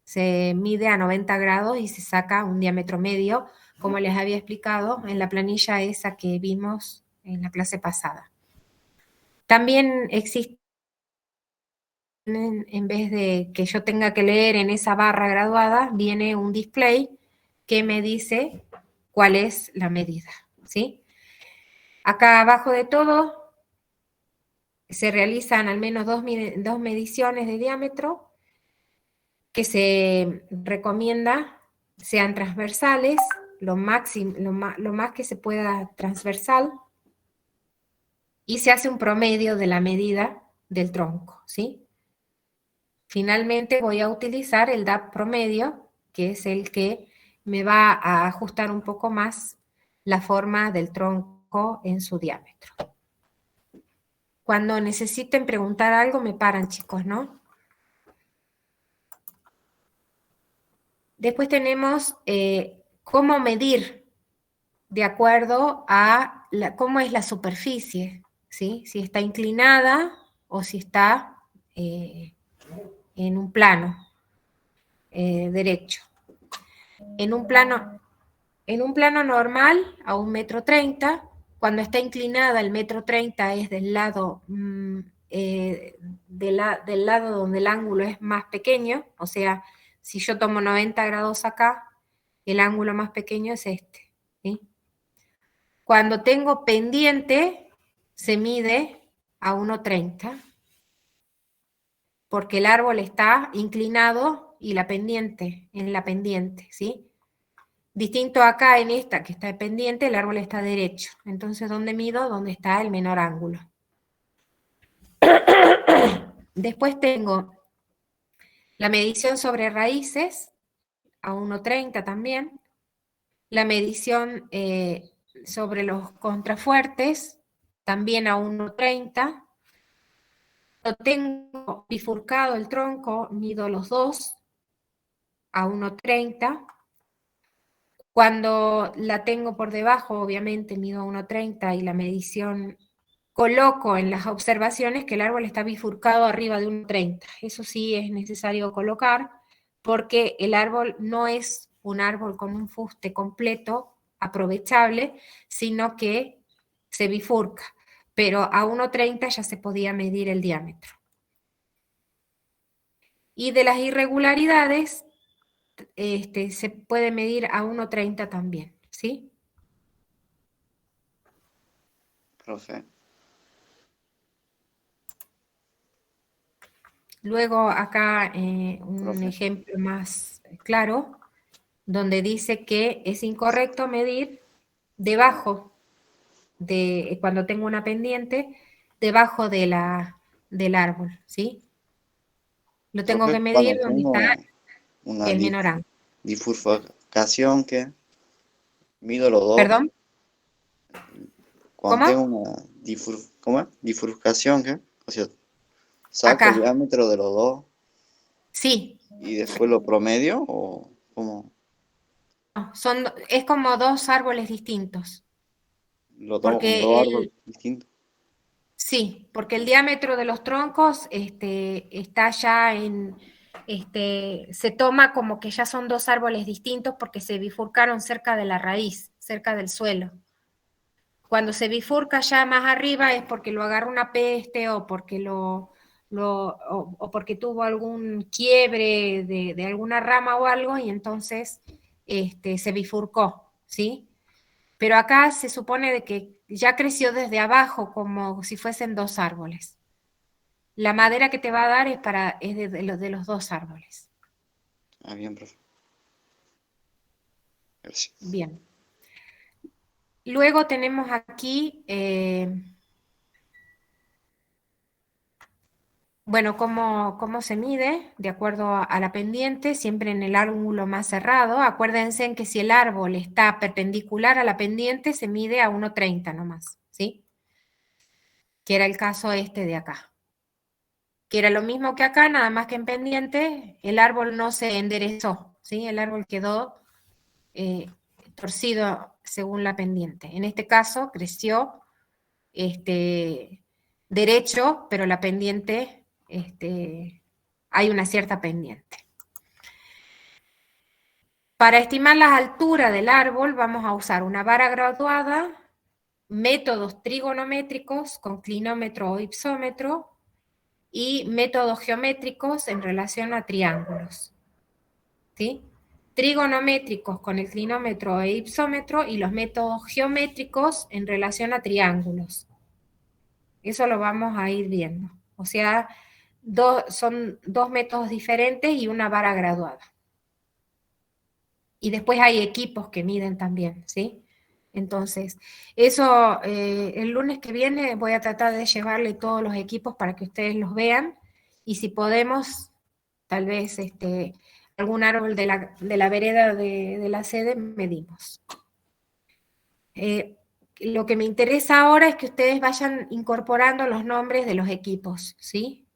Se mide a 90 grados y se saca un diámetro medio, como les había explicado en la planilla esa que vimos en la clase pasada. También existe, en vez de que yo tenga que leer en esa barra graduada, viene un display que me dice cuál es la medida, ¿sí? Acá abajo de todo se realizan al menos dos mediciones de diámetro que se recomienda sean transversales, lo más que se pueda transversal, y se hace un promedio de la medida del tronco, ¿sí? Finalmente voy a utilizar el DAP promedio, que es el que me va a ajustar un poco más la forma del tronco en su diámetro. Cuando necesiten preguntar algo, me paran, chicos, ¿no? Después tenemos cómo medir de acuerdo a cómo es la superficie, ¿sí? Si está inclinada o si está en un plano derecho. En un plano normal, a 1,30 m, cuando está inclinada, el 1,30 m es del lado, del lado donde el ángulo es más pequeño, o sea, si yo tomo 90 grados acá, el ángulo más pequeño es este, ¿sí? Cuando tengo pendiente, se mide a 1,30, porque el árbol está inclinado y en la pendiente, ¿sí? Distinto acá en esta que está pendiente, el árbol está derecho. Entonces, ¿dónde mido? Donde está el menor ángulo. Después tengo la medición sobre raíces, a 1,30 también. La medición sobre los contrafuertes, también a 1,30. Lo tengo bifurcado el tronco, mido los dos a 1,30. Cuando la tengo por debajo, obviamente mido 1,30 y la medición coloco en las observaciones que el árbol está bifurcado arriba de 1,30. Eso sí es necesario colocar porque el árbol no es un árbol con un fuste completo, aprovechable, sino que se bifurca. Pero a 1,30 ya se podía medir el diámetro. Y de las irregularidades, se puede medir a 1,30 también, ¿sí? Profe. Luego acá un Profe. ejemplo más claro, donde dice que es incorrecto medir debajo de, cuando tengo una pendiente, debajo de del árbol, ¿sí? Lo tengo Profe, que medir cuando donde está tengo una el menor ángulo. bifurcación que mido los dos, ¿Perdón? cuando tengo ¿Cómo? una ¿cómo es? Bifurcación que, o sea, saco el Acá. diámetro de los dos Sí. y después lo promedio o cómo Es como dos árboles distintos. lo tomo con Porque dos árboles distintos. sí, porque el diámetro de los troncos está ya se toma como que ya son dos árboles distintos porque se bifurcaron cerca de la raíz, cerca del suelo. Cuando se bifurca ya más arriba es porque lo agarró una peste o porque o porque tuvo algún quiebre de alguna rama o algo y entonces se bifurcó, ¿sí? Pero acá se supone de que ya creció desde abajo como si fuesen dos árboles. La madera que te va a dar es de los dos árboles. Ah, bien, profe. Gracias. Bien. Luego tenemos aquí, bueno, cómo se mide de acuerdo a la pendiente, siempre en el ángulo más cerrado. Acuérdense en que si el árbol está perpendicular a la pendiente, se mide a 1,30 nomás, ¿sí? Que era el caso de acá. Que era lo mismo que acá, nada más que en pendiente, el árbol no se enderezó, ¿sí? El árbol quedó torcido según la pendiente. En este caso creció derecho, pero la pendiente, hay una cierta pendiente. Para estimar las alturas del árbol vamos a usar una vara graduada, métodos trigonométricos con clinómetro o ipsómetro y métodos geométricos en relación a triángulos, ¿sí? Trigonométricos con el clinómetro e ipsómetro y los métodos geométricos en relación a triángulos. Eso lo vamos a ir viendo. O sea, son dos métodos diferentes y una vara graduada. Y después hay equipos que miden también, ¿sí? Entonces, eso el lunes que viene voy a tratar de llevarle todos los equipos para que ustedes los vean y si podemos, tal vez algún árbol de la vereda de la sede medimos. Lo que me interesa ahora es que ustedes vayan incorporando los nombres de los equipos, ¿sí?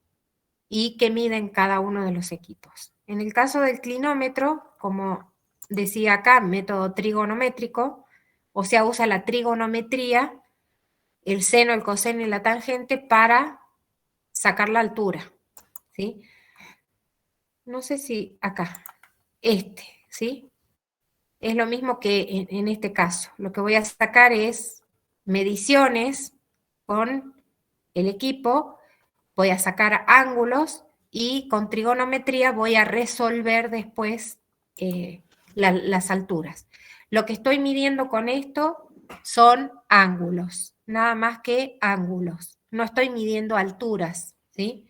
Y que miden cada uno de los equipos. En el caso del clinómetro, como decía acá, método trigonométrico, o sea, usa la trigonometría, el seno, el coseno y la tangente para sacar la altura, ¿sí? No sé si acá, ¿sí? Es lo mismo que en este caso. Lo que voy a sacar es mediciones con el equipo, voy a sacar ángulos y con trigonometría voy a resolver después las alturas. Lo que estoy midiendo con esto son ángulos, nada más que ángulos. No estoy midiendo alturas, ¿sí?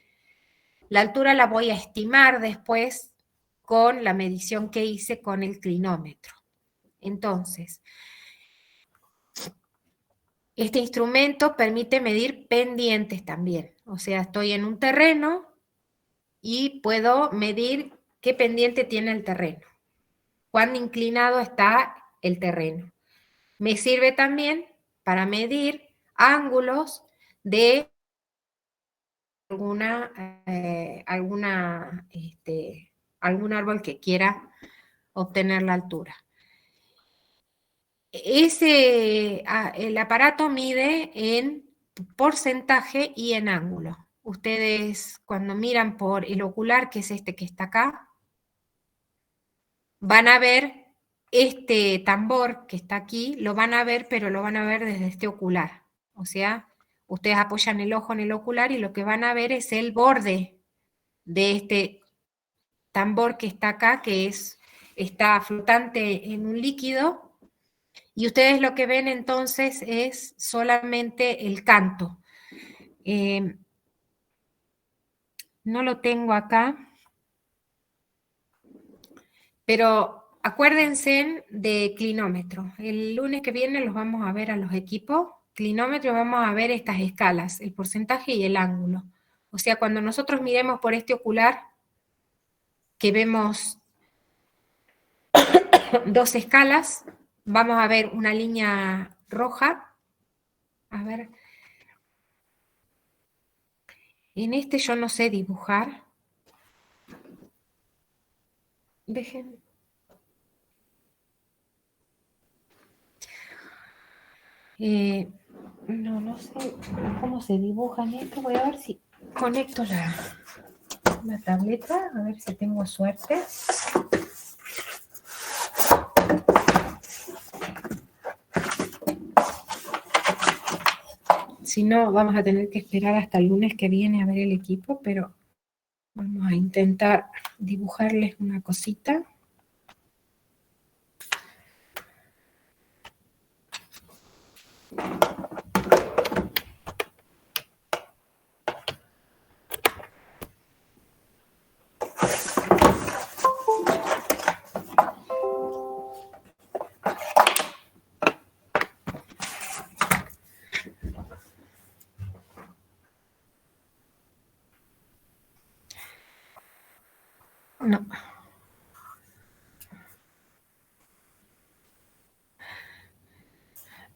La altura la voy a estimar después con la medición que hice con el clinómetro. Entonces, este instrumento permite medir pendientes también. O sea, estoy en un terreno y puedo medir qué pendiente tiene el terreno, cuán inclinado está el terreno. Me sirve también para medir ángulos de algún árbol que quiera obtener la altura. El aparato mide en porcentaje y en ángulo. Ustedes cuando miran por el ocular, que es este que está acá, van a ver este tambor que está aquí, lo van a ver, pero lo van a ver desde este ocular. O sea, ustedes apoyan el ojo en el ocular y lo que van a ver es el borde de este tambor que está acá, que está flotante en un líquido, y ustedes lo que ven entonces es solamente el canto. No lo tengo acá, pero acuérdense de clinómetro. El lunes que viene los vamos a ver a los equipos. Clinómetro, vamos a ver estas escalas, el porcentaje y el ángulo. O sea, cuando nosotros miremos por este ocular, que vemos dos escalas, vamos a ver una línea roja. A ver, en este yo no sé dibujar. Dejen. No sé cómo se dibuja en esto. Voy a ver si conecto la tableta, a ver si tengo suerte. Si no, vamos a tener que esperar hasta el lunes que viene a ver el equipo, pero vamos a intentar dibujarles una cosita.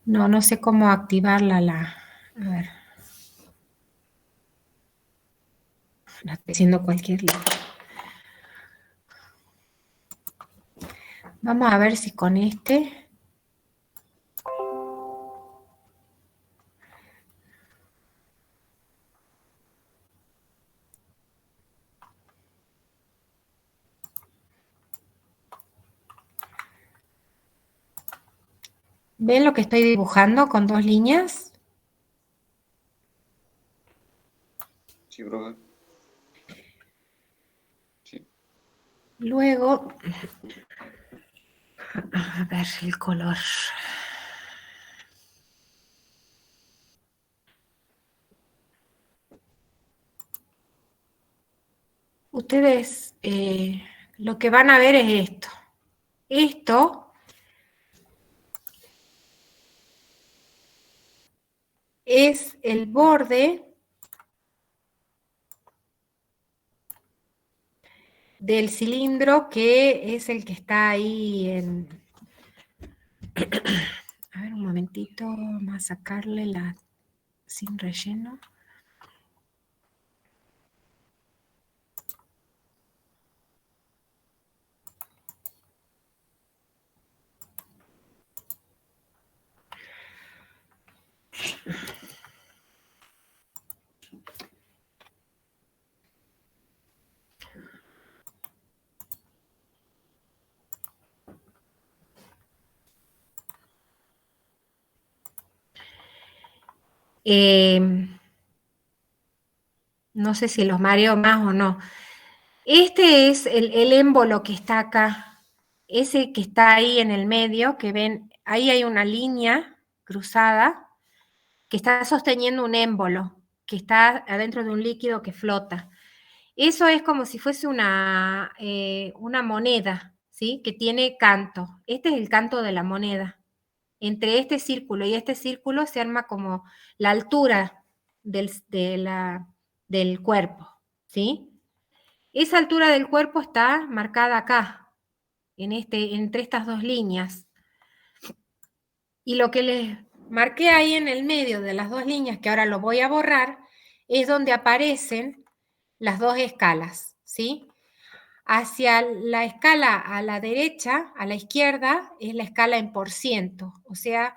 No. No sé cómo activarla a ver. La estoy haciendo cualquier lado. Vamos a ver si con este. ¿Ven lo que estoy dibujando con dos líneas? Sí, profe. Sí. Luego, a ver el color. Ustedes lo que van a ver es esto. Esto es el borde del cilindro, que es el que está ahí en... A ver, un momentito, vamos a sacarle la sin relleno. No sé si los mareo más o no. Este es el émbolo que está acá. Ese que está ahí en el medio, que ven, ahí hay una línea cruzada que está sosteniendo un émbolo, que está adentro de un líquido que flota. Eso es como si fuese una moneda, ¿sí? Que tiene canto. Este es el canto de la moneda. Entre este círculo y este círculo se arma como la altura del cuerpo, ¿sí? Esa altura del cuerpo está marcada acá, entre estas dos líneas. Y lo que les marqué ahí en el medio de las dos líneas, que ahora lo voy a borrar, es donde aparecen las dos escalas, ¿sí? Hacia la escala a la derecha, a la izquierda, es la escala en por ciento, o sea,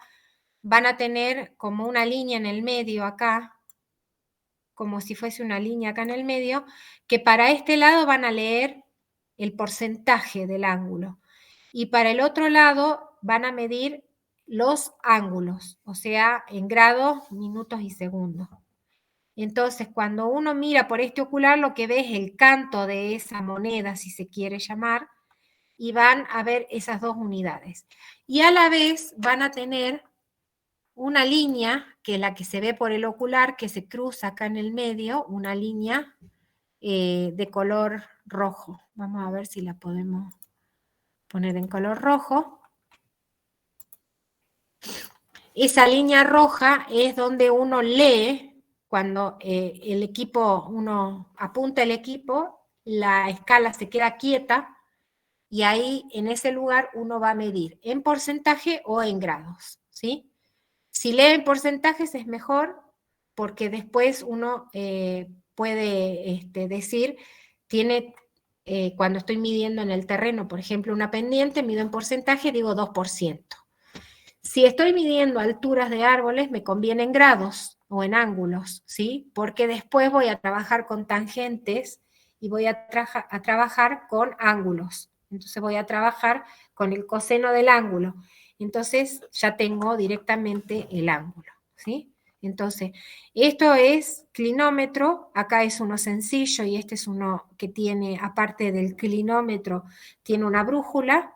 van a tener como una línea en el medio acá, como si fuese una línea acá en el medio, que para este lado van a leer el porcentaje del ángulo. Y para el otro lado van a medir los ángulos, o sea, en grados, minutos y segundos. Entonces, cuando uno mira por este ocular, lo que ve es el canto de esa moneda, si se quiere llamar, y van a ver esas dos unidades. Y a la vez van a tener una línea, que es la que se ve por el ocular, que se cruza acá en el medio, una línea de color rojo. Vamos a ver si la podemos poner en color rojo. Esa línea roja es donde uno lee, cuando el equipo, uno apunta el equipo, la escala se queda quieta y ahí en ese lugar uno va a medir en porcentaje o en grados, ¿sí? Si lee en porcentajes es mejor porque después uno puede decir, cuando estoy midiendo en el terreno, por ejemplo, una pendiente, mido en porcentaje, digo 2%. Si estoy midiendo alturas de árboles, me conviene en grados o en ángulos, ¿sí? Porque después voy a trabajar con tangentes y voy a trabajar con ángulos. Entonces voy a trabajar con el coseno del ángulo. Entonces ya tengo directamente el ángulo, ¿sí? Entonces, esto es clinómetro, acá es uno sencillo y este es uno que tiene, aparte del clinómetro, tiene una brújula.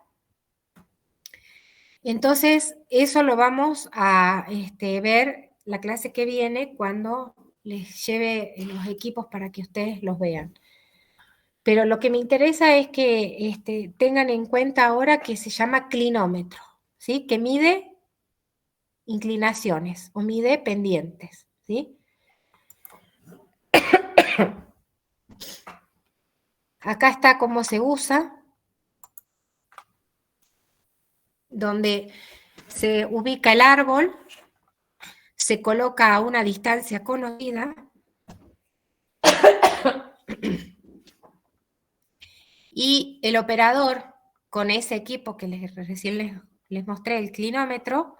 Entonces, eso lo vamos a ver la clase que viene cuando les lleve los equipos para que ustedes los vean. Pero lo que me interesa es que tengan en cuenta ahora que se llama clinómetro, ¿sí? Que mide inclinaciones o mide pendientes, ¿sí? Acá está cómo se usa, donde se ubica el árbol, se coloca a una distancia conocida y el operador con ese equipo que recién les mostré, el clinómetro,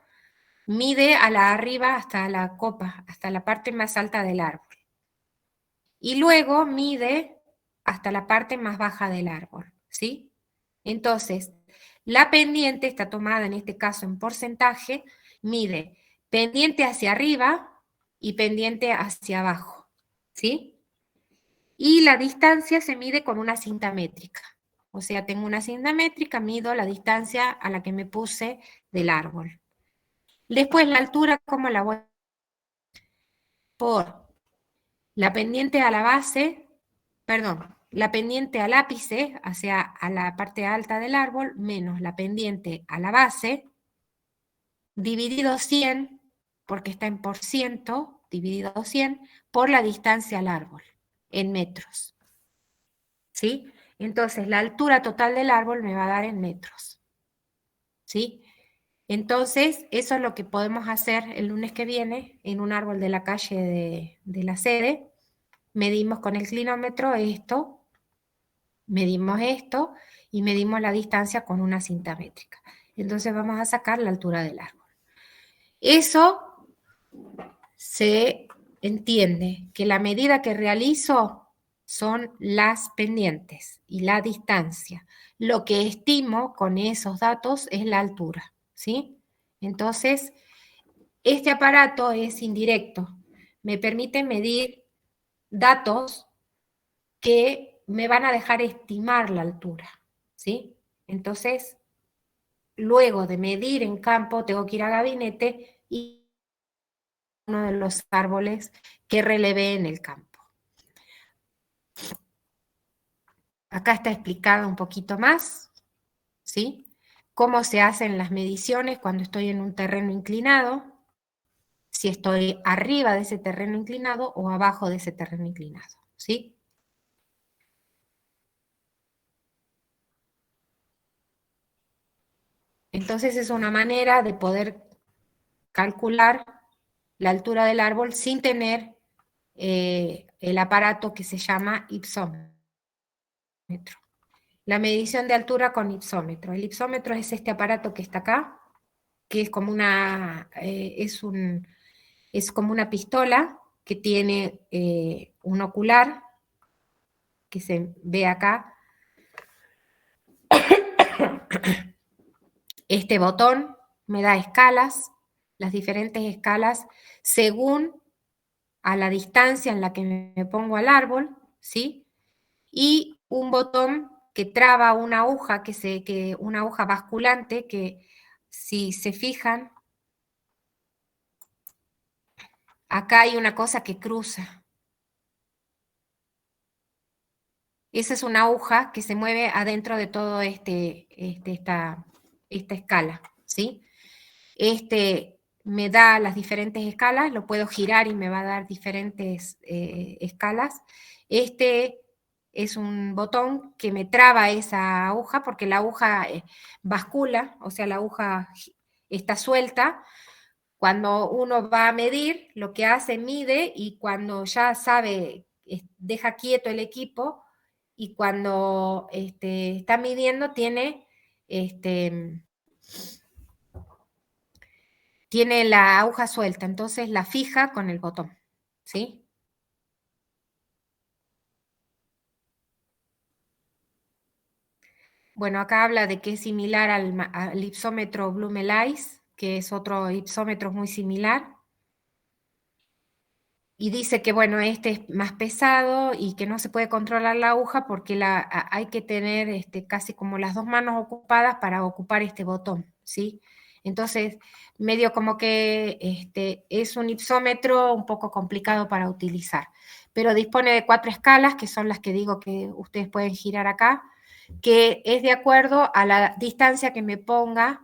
mide a la arriba hasta la copa, hasta la parte más alta del árbol. Y luego mide hasta la parte más baja del árbol, ¿sí? Entonces, la pendiente está tomada en este caso en porcentaje, mide pendiente hacia arriba y pendiente hacia abajo, ¿sí? Y la distancia se mide con una cinta métrica. O sea, tengo una cinta métrica, mido la distancia a la que me puse del árbol. Después la altura, ¿cómo la voy? Por la pendiente a la base, perdón, la pendiente al ápice, hacia a la parte alta del árbol, menos la pendiente a la base, dividido 100, porque está en por ciento, dividido 100, por la distancia al árbol, en metros. ¿Sí? Entonces, la altura total del árbol me va a dar en metros. ¿Sí? Entonces, eso es lo que podemos hacer el lunes que viene en un árbol de la calle de la sede. Medimos con el clinómetro esto, medimos esto y medimos la distancia con una cinta métrica. Entonces vamos a sacar la altura del árbol. Eso se entiende que la medida que realizo son las pendientes y la distancia. Lo que estimo con esos datos es la altura, ¿sí? Entonces, este aparato es indirecto. Me permite medir datos que me van a dejar estimar la altura, ¿sí? Entonces, luego de medir en campo, tengo que ir a gabinete y uno de los árboles que relevé en el campo. Acá está explicado un poquito más, ¿sí? Cómo se hacen las mediciones cuando estoy en un terreno inclinado, si estoy arriba de ese terreno inclinado o abajo de ese terreno inclinado, ¿sí? Entonces es una manera de poder calcular la altura del árbol sin tener el aparato que se llama ipsómetro. La medición de altura con ipsómetro. El ipsómetro es este aparato que está acá, que es como es como una pistola que tiene un ocular, que se ve acá. Este botón me da escalas, las diferentes escalas, según a la distancia en la que me pongo al árbol, ¿sí? Y un botón que traba una aguja, una aguja basculante, que si se fijan, acá hay una cosa que cruza. Esa es una aguja que se mueve adentro de todo esta escala, ¿sí? Me da las diferentes escalas, lo puedo girar y me va a dar diferentes escalas. Este es un botón que me traba esa aguja porque la aguja bascula, o sea, la aguja está suelta. Cuando uno va a medir, lo que hace mide y cuando ya sabe, deja quieto el equipo y cuando está midiendo tiene la aguja suelta, entonces la fija con el botón, ¿sí? Bueno, acá habla de que es similar al ipsómetro Blumeleis, que es otro ipsómetro muy similar. Y dice que, bueno, este es más pesado y que no se puede controlar la aguja porque hay que tener casi como las dos manos ocupadas para ocupar este botón, ¿sí? Entonces, medio como que es un ipsómetro un poco complicado para utilizar, pero dispone de 4 escalas, que son las que digo que ustedes pueden girar acá, que es de acuerdo a la distancia que me ponga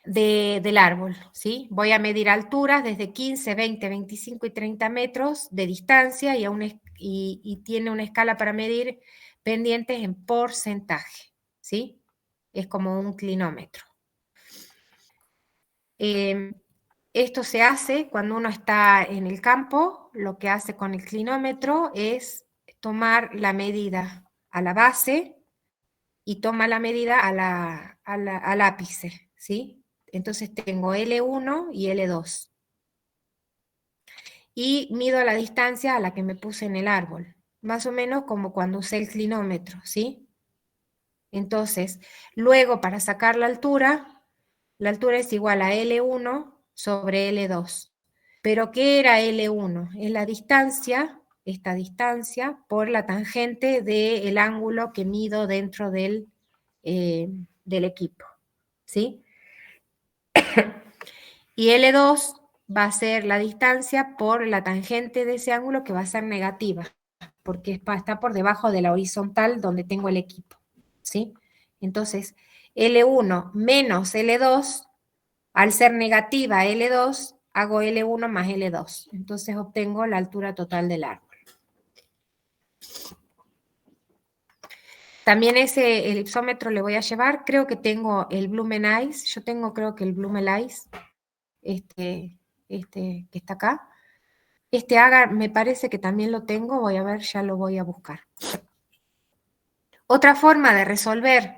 del árbol, ¿sí? Voy a medir alturas desde 15, 20, 25 y 30 metros de distancia y tiene una escala para medir pendientes en porcentaje, ¿sí? Es como un clinómetro. Esto se hace cuando uno está en el campo, lo que hace con el clinómetro es tomar la medida a la base y toma la medida al ápice, ¿sí? Entonces tengo L1 y L2. Y mido la distancia a la que me puse en el árbol, más o menos como cuando usé el clinómetro, ¿sí? Entonces, luego para sacar la altura es igual a L1 sobre L2. ¿Pero qué era L1? Es la distancia, esta distancia, por la tangente del ángulo que mido dentro del equipo, ¿sí? Y L2 va a ser la distancia por la tangente de ese ángulo que va a ser negativa, porque está por debajo de la horizontal donde tengo el equipo, ¿sí? Entonces, L1 menos L2, al ser negativa L2, hago L1 más L2. Entonces obtengo la altura total del árbol. También el ipsómetro le voy a llevar, creo que tengo el Blumeleis, yo tengo creo que el Blumeleis, que está acá. Agar me parece que también lo tengo, voy a ver, ya lo voy a buscar. Otra forma de resolver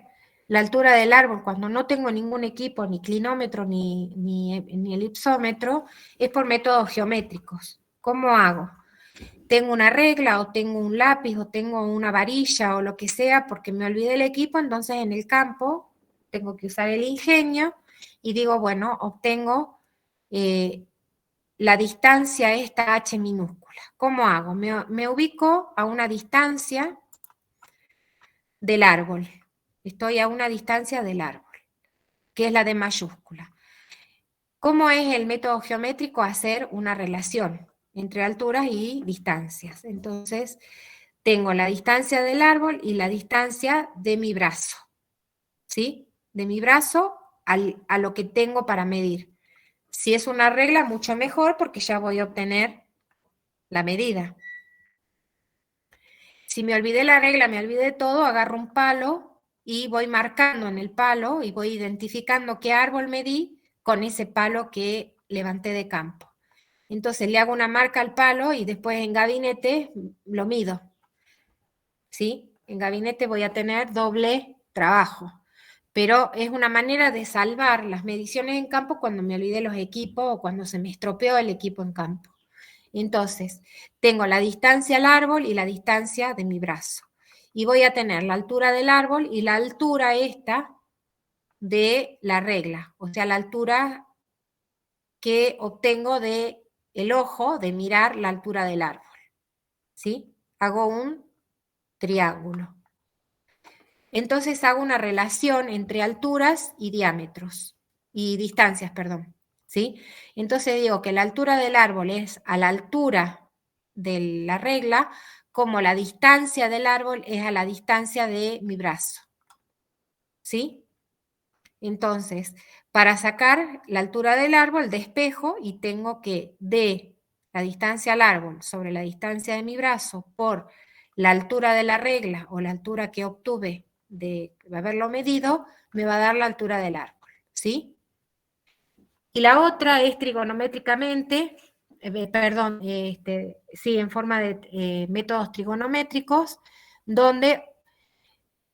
la altura del árbol cuando no tengo ningún equipo, ni clinómetro, ni el ipsómetro, es por métodos geométricos. ¿Cómo hago? Tengo una regla o tengo un lápiz o tengo una varilla o lo que sea porque me olvidé el equipo, entonces en el campo tengo que usar el ingenio y digo, bueno, obtengo la distancia esta h minúscula. ¿Cómo hago? Me ubico a una distancia del árbol. Estoy a una distancia del árbol, que es la de mayúscula. ¿Cómo es el método geométrico? Hacer una relación entre alturas y distancias. Entonces, tengo la distancia del árbol y la distancia de mi brazo, ¿sí? De mi brazo a lo que tengo para medir. Si es una regla, mucho mejor porque ya voy a obtener la medida. Si me olvidé la regla, me olvidé todo, agarro un palo y voy marcando en el palo y voy identificando qué árbol medí con ese palo que levanté de campo. Entonces le hago una marca al palo y después en gabinete lo mido. ¿Sí? En gabinete voy a tener doble trabajo. pero es una manera de salvar las mediciones en campo cuando me olvidé los equipos o cuando se me estropeó el equipo en campo. Entonces, tengo la distancia al árbol y la distancia de mi brazo. Y voy a tener la altura del árbol y la altura esta de la regla, o sea, la altura que obtengo de el ojo de mirar la altura del árbol. ¿Sí? Hago un triángulo. Entonces hago una relación entre alturas y diámetros, y distancias, perdón. ¿Sí? Entonces digo que la altura del árbol es a la altura de la regla, como la distancia del árbol es a la distancia de mi brazo. ¿Sí? Entonces, para sacar la altura del árbol, despejo y tengo que de la distancia al árbol sobre la distancia de mi brazo por la altura de la regla o la altura que obtuve de haberlo medido, me va a dar la altura del árbol, ¿sí? Y la otra es trigonométricamente, sí, en forma de métodos trigonométricos, donde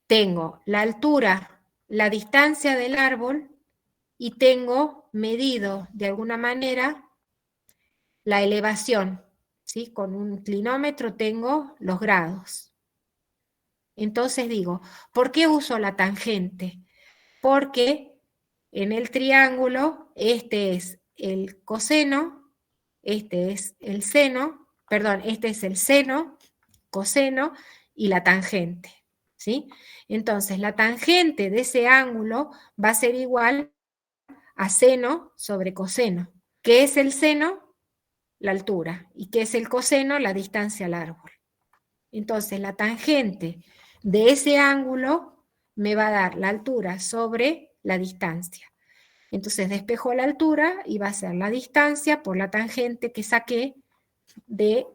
tengo la altura, la distancia del árbol y tengo medido de alguna manera la elevación, ¿sí? Con un inclinómetro tengo los grados. Entonces digo, ¿por qué uso la tangente? Porque en el triángulo este es el coseno, este es el seno, perdón, este es el seno, coseno y la tangente, ¿sí? Entonces la tangente de ese ángulo va a ser igual a seno sobre coseno. ¿Qué es el seno? La altura. ¿Y qué es el coseno? La distancia al árbol. Entonces, la tangente de ese ángulo me va a dar la altura sobre la distancia. Entonces, despejo la altura y va a ser la distancia por la tangente que saqué de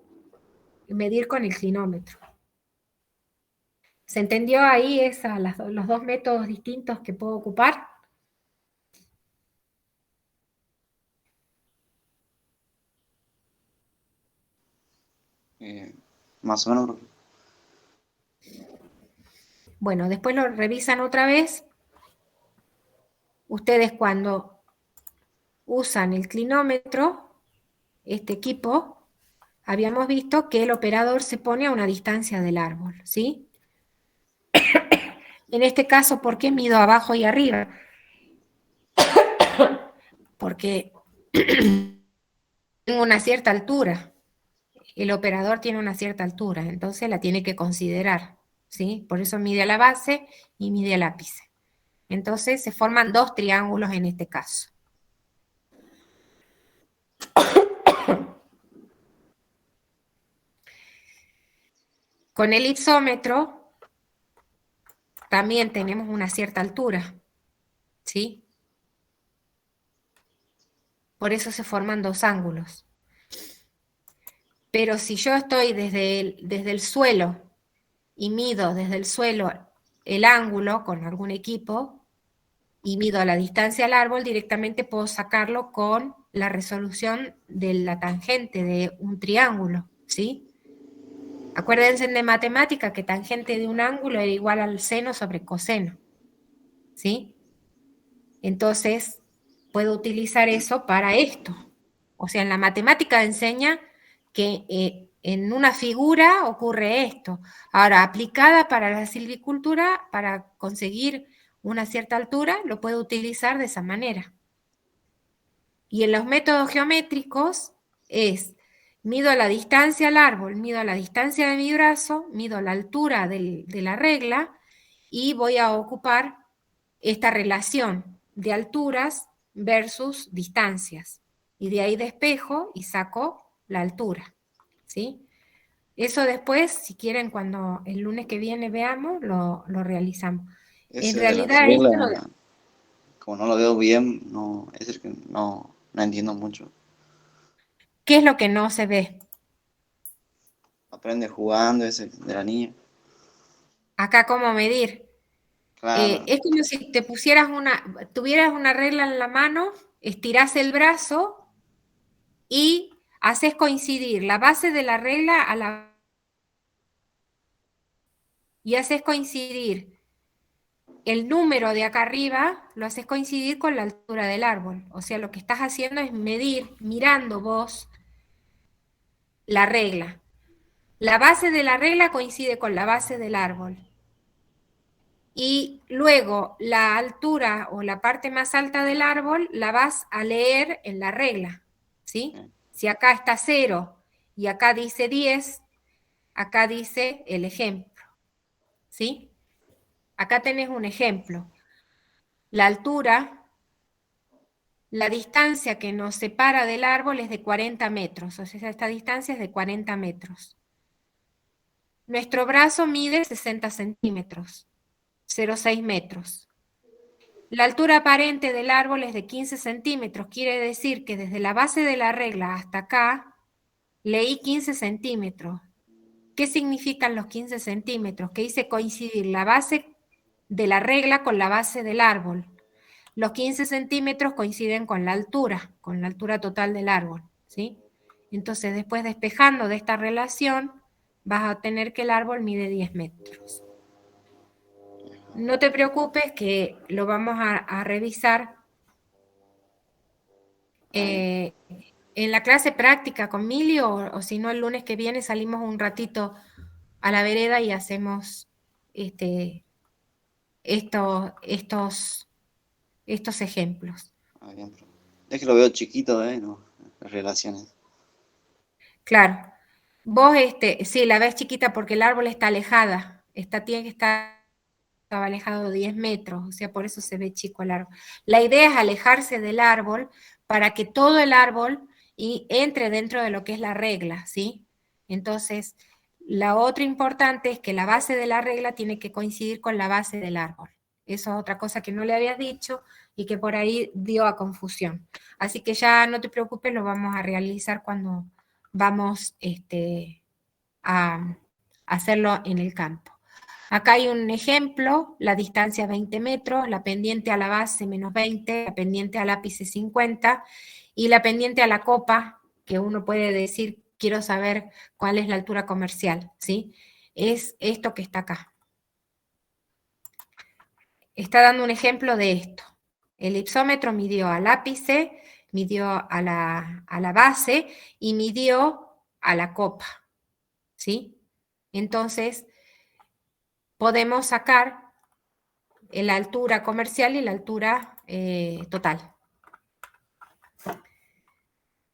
medir con el clinómetro. ¿Se entendió ahí los dos métodos distintos que puedo ocupar? Más o menos. Bueno, después lo revisan otra vez. Ustedes cuando usan el clinómetro, este equipo, habíamos visto que el operador se pone a una distancia del árbol, ¿sí? En este caso, ¿por qué mido abajo y arriba? Porque tengo una cierta altura. El operador tiene una cierta altura, entonces la tiene que considerar, ¿sí? Por eso mide a la base y mide al ápice. Entonces se forman dos triángulos en este caso. Con el ipsómetro también tenemos una cierta altura, ¿sí? Por eso se forman dos ángulos. Pero si yo estoy desde el suelo y mido desde el suelo el ángulo con algún equipo y mido la distancia al árbol, directamente puedo sacarlo con la resolución de la tangente de un triángulo, ¿sí? Acuérdense de matemática que tangente de un ángulo era igual al seno sobre coseno, ¿sí? Entonces, puedo utilizar eso para esto. O sea, en la matemática enseña que en una figura ocurre esto. Ahora, aplicada para la silvicultura, para conseguir una cierta altura, lo puedo utilizar de esa manera. Y en los métodos geométricos es, mido la distancia al árbol, mido la distancia de mi brazo, mido la altura de la regla y voy a ocupar esta relación de alturas versus distancias. Y de ahí despejo y saco la altura, ¿sí? Eso después, si quieren, cuando el lunes que viene veamos, lo realizamos. En Ese de la realidad, regla, como no lo veo bien, no, es el que no entiendo mucho. ¿qué es lo que no se ve? Aprende jugando ese de la niña. Acá, ¿cómo medir? Claro, Es como si te tuvieras una regla en la mano, estirás el brazo y haces coincidir la base de la regla y haces coincidir el número de acá arriba lo haces coincidir con la altura del árbol. O sea, lo que estás haciendo es medir, mirando vos, la regla. La base de la regla coincide con la base del árbol. Y luego la altura o la parte más alta del árbol la vas a leer en la regla, ¿sí? Si acá está 0 y acá dice 10, acá dice el ejemplo, ¿sí? Acá tenés un ejemplo. La altura, la distancia que nos separa del árbol es de 40 metros, o sea, esta distancia es de 40 metros. Nuestro brazo mide 60 centímetros, 0,6 metros. La altura aparente del árbol es de 15 centímetros, quiere decir que desde la base de la regla hasta acá leí 15 centímetros. ¿Qué significan los 15 centímetros? Que hice coincidir la base de la regla con la base del árbol. Los 15 centímetros coinciden con la altura total del árbol, ¿sí? Entonces, después despejando de esta relación, vas a obtener que el árbol mide 10 metros. No te preocupes que lo vamos a revisar en la clase práctica con Mili o si no el lunes que viene salimos un ratito a la vereda y hacemos estos ejemplos. Bien, es que lo veo chiquito, ¿no? Las relaciones. Claro. Vos, sí, la ves chiquita porque el árbol está alejada, tiene que estar alejado 10 metros, o sea, por eso se ve chico el árbol. La idea es alejarse del árbol para que todo el árbol entre dentro de lo que es la regla, ¿sí? Entonces, la otra importante es que la base de la regla tiene que coincidir con la base del árbol. Eso es otra cosa que no le habías dicho y que por ahí dio a confusión. Así que ya no te preocupes, lo vamos a realizar cuando vamos a hacerlo en el campo. Acá hay un ejemplo, la distancia 20 metros, la pendiente a la base menos 20, la pendiente al ápice 50 y la pendiente a la copa, que uno puede decir, quiero saber cuál es la altura comercial, ¿sí? Es esto que está acá. Está dando un ejemplo de esto. El ipsómetro midió al ápice, midió a la base y midió a la copa, ¿sí? Entonces, podemos sacar la altura comercial y la altura total.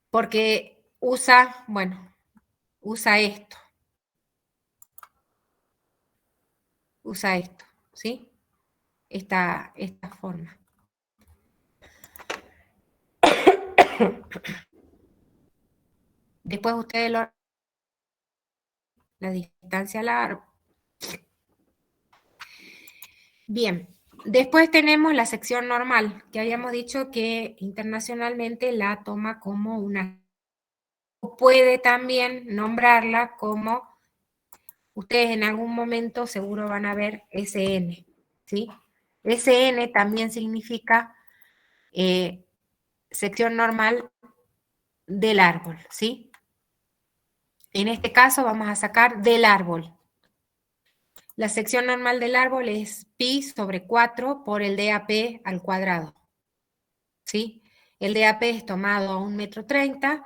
Porque usa esto. Usa esto, ¿sí? Esta forma. Después ustedes la distancia al árbol. Bien, después tenemos la sección normal, que habíamos dicho que internacionalmente la toma como una... Puede también nombrarla como, ustedes en algún momento seguro van a ver SN, ¿sí? SN también significa sección normal del árbol, ¿sí? En este caso vamos a sacar del árbol. La sección normal del árbol es pi sobre 4 por el DAP al cuadrado, ¿sí? El DAP es tomado a 1,30 m,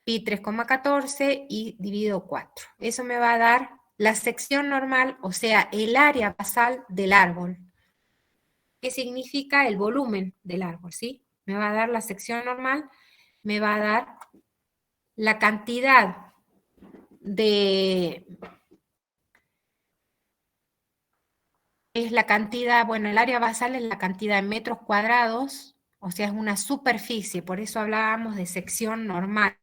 pi 3,14 y dividido 4. Eso me va a dar la sección normal, o sea, el área basal del árbol. ¿Qué significa el volumen del árbol, sí? Me va a dar la sección normal, me va a dar la cantidad es la cantidad, bueno, el área basal es la cantidad de metros cuadrados, o sea, es una superficie, por eso hablábamos de sección normal,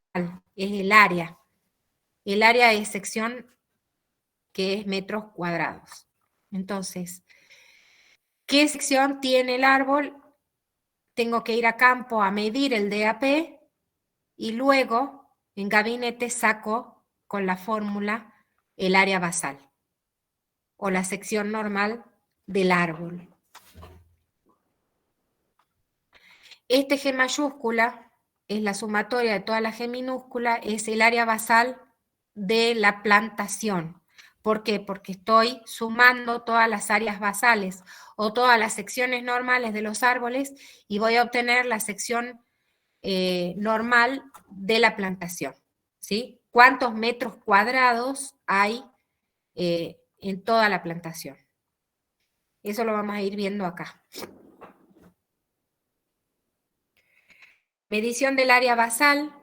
es el área. El área de sección que es metros cuadrados. Entonces, ¿qué sección tiene el árbol? Tengo que ir a campo a medir el DAP y luego en gabinete saco con la fórmula el área basal o la sección normal del árbol. Este G mayúscula es la sumatoria de todas las G minúsculas, es el área basal de la plantación. ¿Por qué? Porque estoy sumando todas las áreas basales o todas las secciones normales de los árboles y voy a obtener la sección normal de la plantación, ¿sí? ¿Cuántos metros cuadrados hay en toda la plantación? Eso lo vamos a ir viendo acá. Medición del área basal,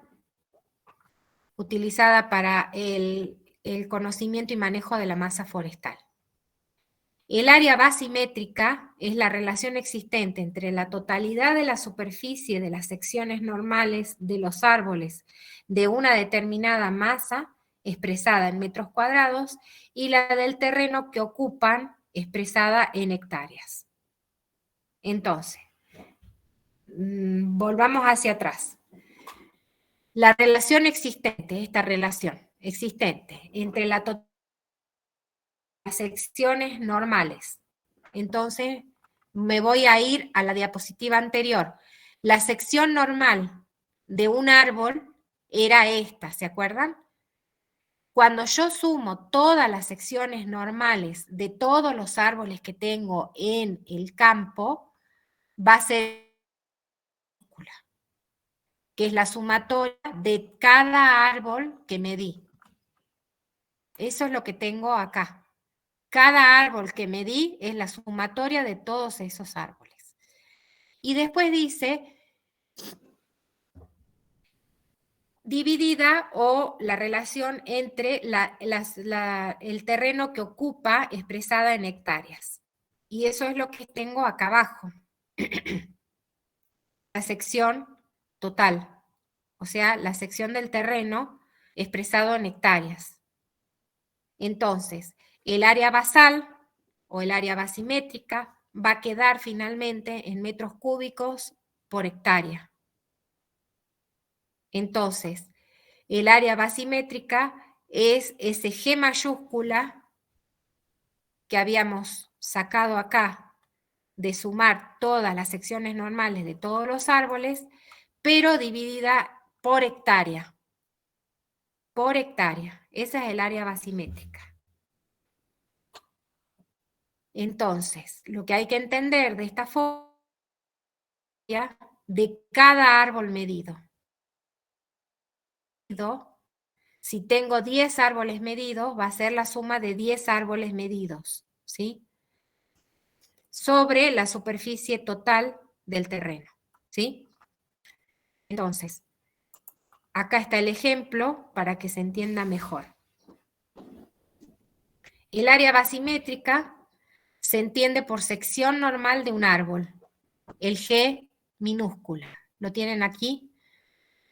utilizada para el conocimiento y manejo de la masa forestal. El área basimétrica es la relación existente entre la totalidad de la superficie de las secciones normales de los árboles de una determinada masa expresada en metros cuadrados y la del terreno que ocupan expresada en hectáreas. Entonces, volvamos hacia atrás. La relación existente, esta relación existente entre las secciones normales. Entonces, me voy a ir a la diapositiva anterior. La sección normal de un árbol era esta, ¿se acuerdan? Cuando yo sumo todas las secciones normales de todos los árboles que tengo en el campo, va a ser que es la sumatoria de cada árbol que medí. Eso es lo que tengo acá. Cada árbol que medí es la sumatoria de todos esos árboles. Y después dice dividida o la relación entre el terreno que ocupa expresada en hectáreas. Y eso es lo que tengo acá abajo. La sección total, o sea, la sección del terreno expresado en hectáreas. Entonces, el área basal o el área basimétrica va a quedar finalmente en metros cúbicos por hectárea. Entonces, el área basimétrica es ese G mayúscula que habíamos sacado acá de sumar todas las secciones normales de todos los árboles, pero dividida por hectárea. Por hectárea. Esa es el área basimétrica. Entonces, lo que hay que entender de esta forma de cada árbol medido. Si tengo 10 árboles medidos, va a ser la suma de 10 árboles medidos, ¿sí? Sobre la superficie total del terreno, ¿sí? Entonces, acá está el ejemplo para que se entienda mejor. El área basimétrica se entiende por sección normal de un árbol. El G minúscula. ¿Lo tienen aquí?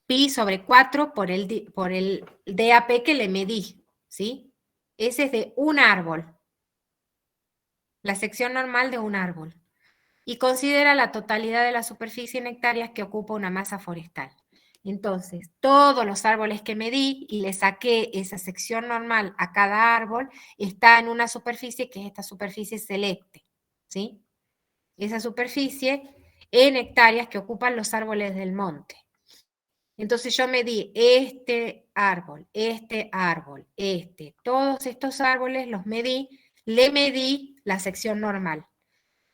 Pi sobre 4 por el DAP que le medí, ¿sí? Ese es de un árbol. La sección normal de un árbol. Y considera la totalidad de la superficie en hectáreas que ocupa una masa forestal. Entonces, todos los árboles que medí y le saqué esa sección normal a cada árbol, está en una superficie que es esta superficie celeste, ¿sí? Esa superficie en hectáreas que ocupan los árboles del monte. Entonces yo medí este árbol, todos estos árboles los medí, le medí la sección normal.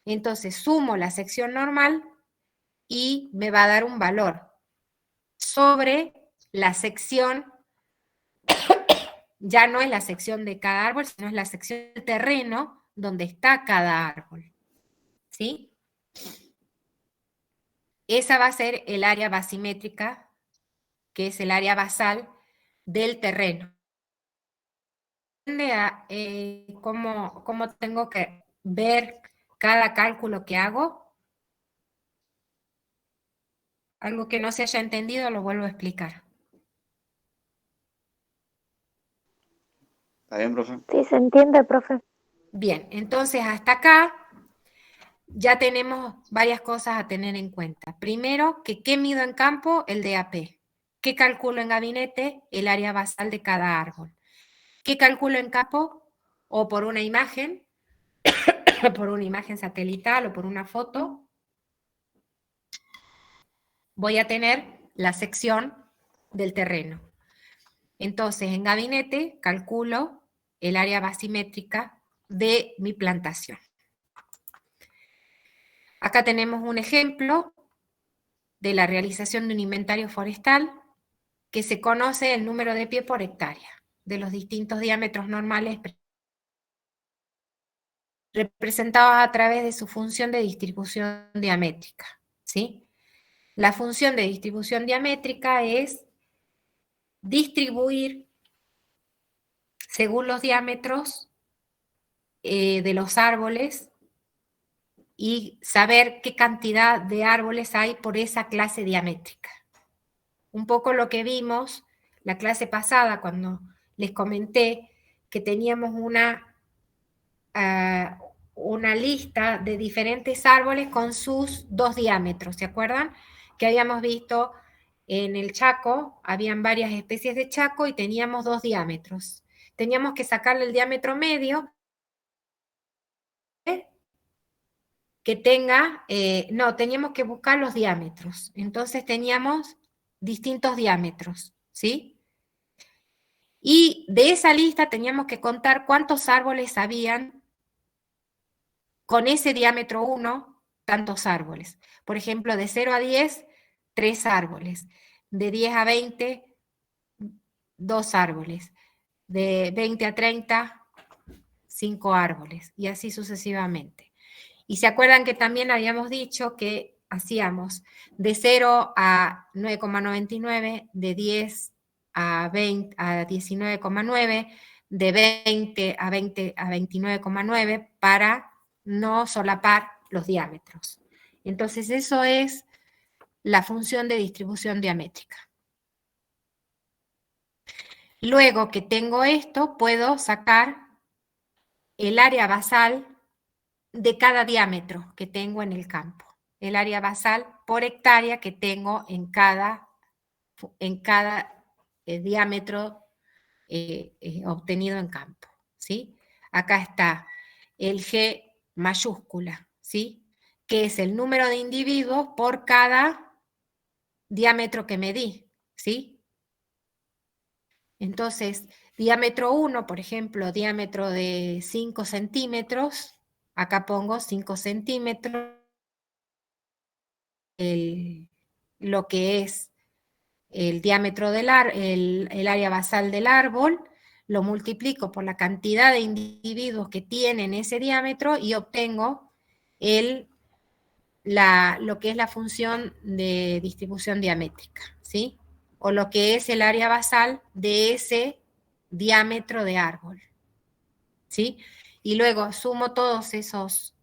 Entonces sumo la sección normal y me va a dar un valor sobre la sección, ya no es la sección de cada árbol, sino es la sección del terreno donde está cada árbol. ¿Sí? Esa va a ser el área basimétrica, que es el área basal del terreno. ¿Cómo tengo que ver cada cálculo que hago? Algo que no se haya entendido lo vuelvo a explicar. ¿Está bien, profe? Sí, se entiende, profe. Bien, entonces hasta acá ya tenemos varias cosas a tener en cuenta. Primero, que ¿qué mido en campo? El DAP. ¿Qué calculo en gabinete? El área basal de cada árbol. ¿Qué calculo en campo? O por una imagen, por una imagen satelital o por una foto. Voy a tener la sección del terreno. Entonces, en gabinete calculo el área basimétrica de mi plantación. Acá tenemos un ejemplo de la realización de un inventario forestal que se conoce el número de pie por hectárea de los distintos diámetros normales representados a través de su función de distribución diamétrica, ¿sí? La función de distribución diamétrica es distribuir según los diámetros de los árboles y saber qué cantidad de árboles hay por esa clase diamétrica. Un poco lo que vimos la clase pasada cuando les comenté que teníamos una lista de diferentes árboles con sus 2 diámetros, ¿se acuerdan? Que habíamos visto en el Chaco, habían varias especies de Chaco y teníamos 2 diámetros. Teníamos que sacarle el diámetro medio que tenga, no, teníamos que buscar los diámetros. Entonces teníamos distintos diámetros, ¿sí? Y de esa lista teníamos que contar cuántos árboles habían con ese diámetro 1, tantos árboles. Por ejemplo, de 0 a 10, 3 árboles. De 10 a 20, 2 árboles. De 20 a 30, 5 árboles. Y así sucesivamente. Y se acuerdan que también habíamos dicho que hacíamos de 0 a 9,99, de 10 a 20 a 19,9, de 20 a 29,9 para no solapar los diámetros. Entonces eso es la función de distribución diamétrica. Luego que tengo esto, puedo sacar el área basal de cada diámetro que tengo en el campo. El área basal por hectárea que tengo en cada diámetro obtenido en campo, ¿sí? Acá está el G mayúscula, ¿sí? Que es el número de individuos por cada diámetro que medí, ¿sí? Entonces, diámetro 1, por ejemplo, diámetro de 5 centímetros, acá pongo 5 centímetros, lo que es el diámetro del el área basal del árbol, lo multiplico por la cantidad de individuos que tienen ese diámetro y obtengo lo que es la función de distribución diamétrica, ¿sí? O lo que es el área basal de ese diámetro de árbol, ¿sí? Y luego sumo todas esas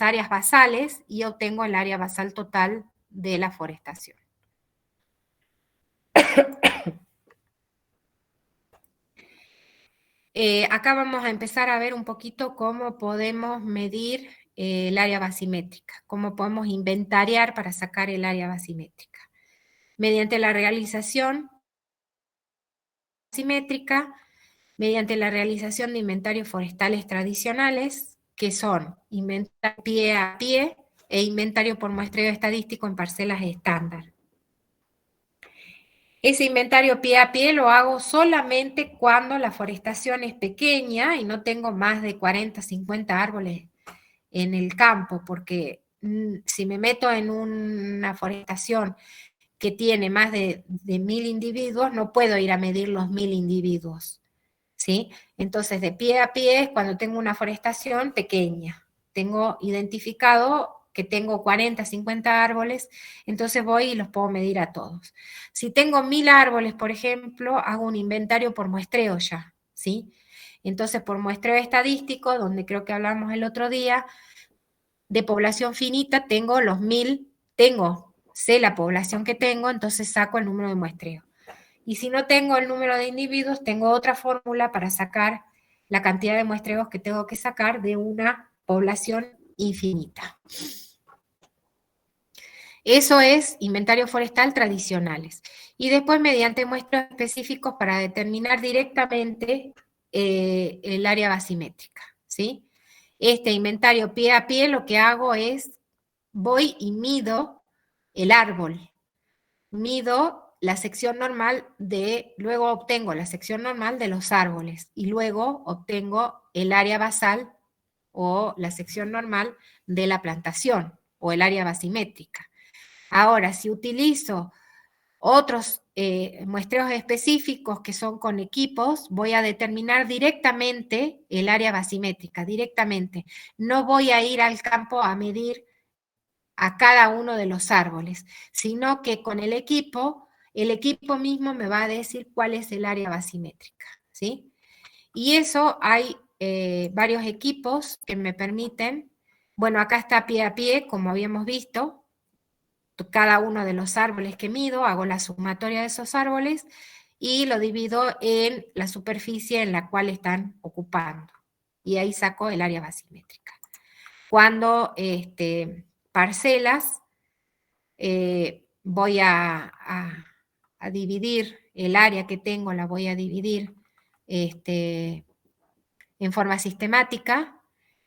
áreas basales y obtengo el área basal total de la forestación. Acá vamos a empezar a ver un poquito cómo podemos medir el área basimétrica, cómo podemos inventariar para sacar el área basimétrica. Mediante la realización basimétrica, mediante la realización de inventarios forestales tradicionales, que son inventario pie a pie e inventario por muestreo estadístico en parcelas estándar. Ese inventario pie a pie lo hago solamente cuando la forestación es pequeña y no tengo más de 40, 50 árboles en el campo, porque si me meto en una forestación que tiene más de 1000 individuos, no puedo ir a medir los 1000 individuos, ¿sí? Entonces, de pie a pie es cuando tengo una forestación pequeña. Tengo identificado que tengo 40, 50 árboles, entonces voy y los puedo medir a todos. Si tengo 1000 árboles, por ejemplo, hago un inventario por muestreo ya, ¿sí? Entonces, por muestreo estadístico, donde creo que hablamos el otro día, de población finita tengo los 1000, sé la población que tengo, entonces saco el número de muestreo. Y si no tengo el número de individuos, tengo otra fórmula para sacar la cantidad de muestreos que tengo que sacar de una población infinita. Eso es inventario forestal tradicionales. Y después mediante muestreos específicos para determinar directamente el área basimétrica, ¿sí? Este inventario pie a pie lo que hago es, voy y mido el árbol. Mido la sección normal luego obtengo la sección normal de los árboles y luego obtengo el área basal o la sección normal de la plantación o el área basimétrica. Ahora, si utilizo otros muestreos específicos que son con equipos, voy a determinar directamente el área basimétrica, directamente. No voy a ir al campo a medir a cada uno de los árboles, sino que con el equipo mismo me va a decir cuál es el área basimétrica, ¿sí? Y eso hay varios equipos que me permiten, bueno, acá está pie a pie, como habíamos visto, cada uno de los árboles que mido, hago la sumatoria de esos árboles y lo divido en la superficie en la cual están ocupando. Y ahí saco el área basimétrica. Cuando parcelas, voy a dividir el área que tengo, la voy a dividir en forma sistemática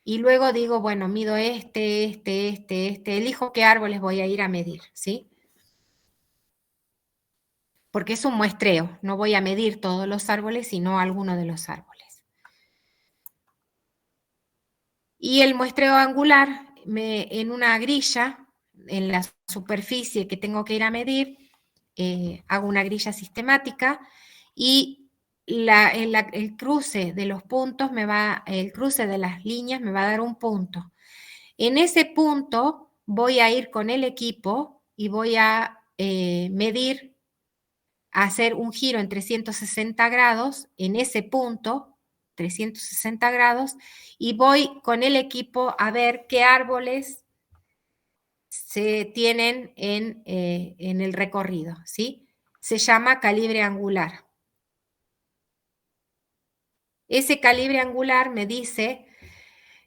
y luego digo, bueno, mido elijo qué árboles voy a ir a medir, ¿sí? Porque es un muestreo, no voy a medir todos los árboles, sino algunos de los árboles. Y el muestreo angular, en una grilla, en la superficie que tengo que ir a medir, hago una grilla sistemática y el cruce de los puntos el cruce de las líneas me va a dar un punto. En ese punto voy a ir con el equipo y voy a medir, hacer un giro en 360 grados en ese punto, 360 grados, y voy con el equipo a ver qué árboles se tienen en el recorrido, ¿sí? Se llama calibre angular. Ese calibre angular me dice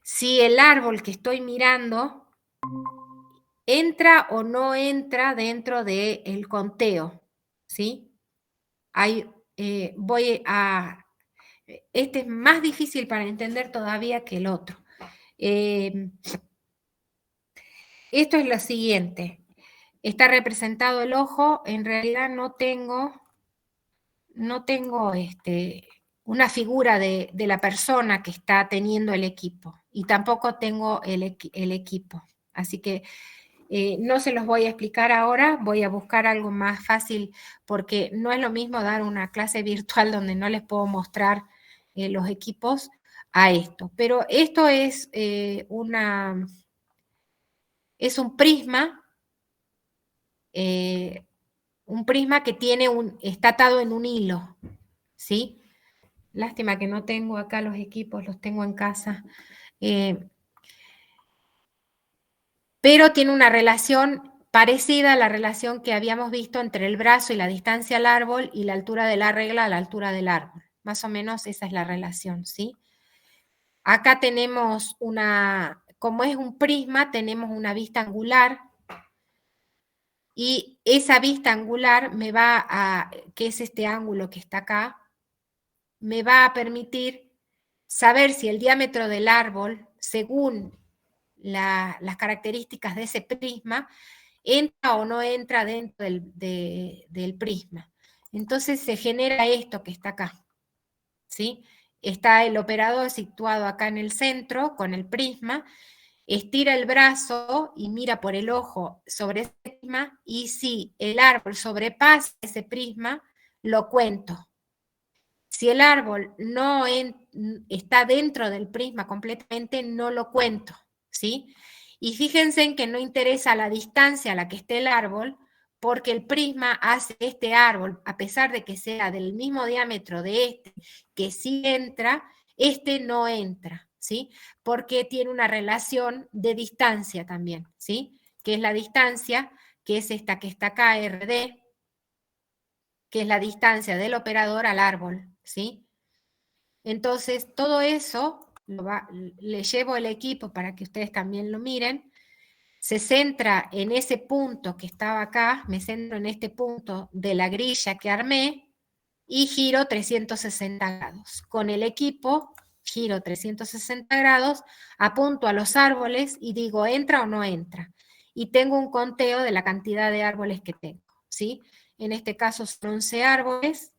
si el árbol que estoy mirando entra o no entra dentro del conteo, ¿sí? Este es más difícil para entender todavía que el otro. Esto es lo siguiente. Está representado el ojo, en realidad no tengo una figura de la persona que está teniendo el equipo y tampoco tengo el equipo. Así que no se los voy a explicar ahora, voy a buscar algo más fácil porque no es lo mismo dar una clase virtual donde no les puedo mostrar los equipos a esto. Pero esto es un prisma, que está atado en un hilo, ¿sí? Lástima que no tengo acá los equipos, los tengo en casa. Pero tiene una relación parecida a la relación que habíamos visto entre el brazo y la distancia al árbol y la altura de la regla a la altura del árbol. Más o menos esa es la relación, ¿sí? Acá tenemos como es un prisma, tenemos una vista angular y esa vista angular que es este ángulo que está acá, me va a permitir saber si el diámetro del árbol, según las características de ese prisma, entra o no entra dentro del prisma. Entonces se genera esto que está acá, ¿sí? Está el operador situado acá en el centro con el prisma, estira el brazo y mira por el ojo sobre ese prisma y si el árbol sobrepasa ese prisma, lo cuento. Si el árbol no está dentro del prisma completamente, no lo cuento, ¿sí? Y fíjense en que no interesa la distancia a la que esté el árbol, porque el prisma hace este árbol, a pesar de que sea del mismo diámetro de que sí entra, no entra, ¿sí? Porque tiene una relación de distancia también, ¿sí? Que es la distancia, que es esta que está acá, RD, que es la distancia del operador al árbol, ¿sí? Entonces, todo eso le llevo el equipo para que ustedes también lo miren. Se centra en ese punto que estaba acá, me centro en este punto de la grilla que armé y giro 360 grados. Con el equipo giro 360 grados, apunto a los árboles y digo, ¿entra o no entra? Y tengo un conteo de la cantidad de árboles que tengo, ¿sí? en este caso son 11 árboles,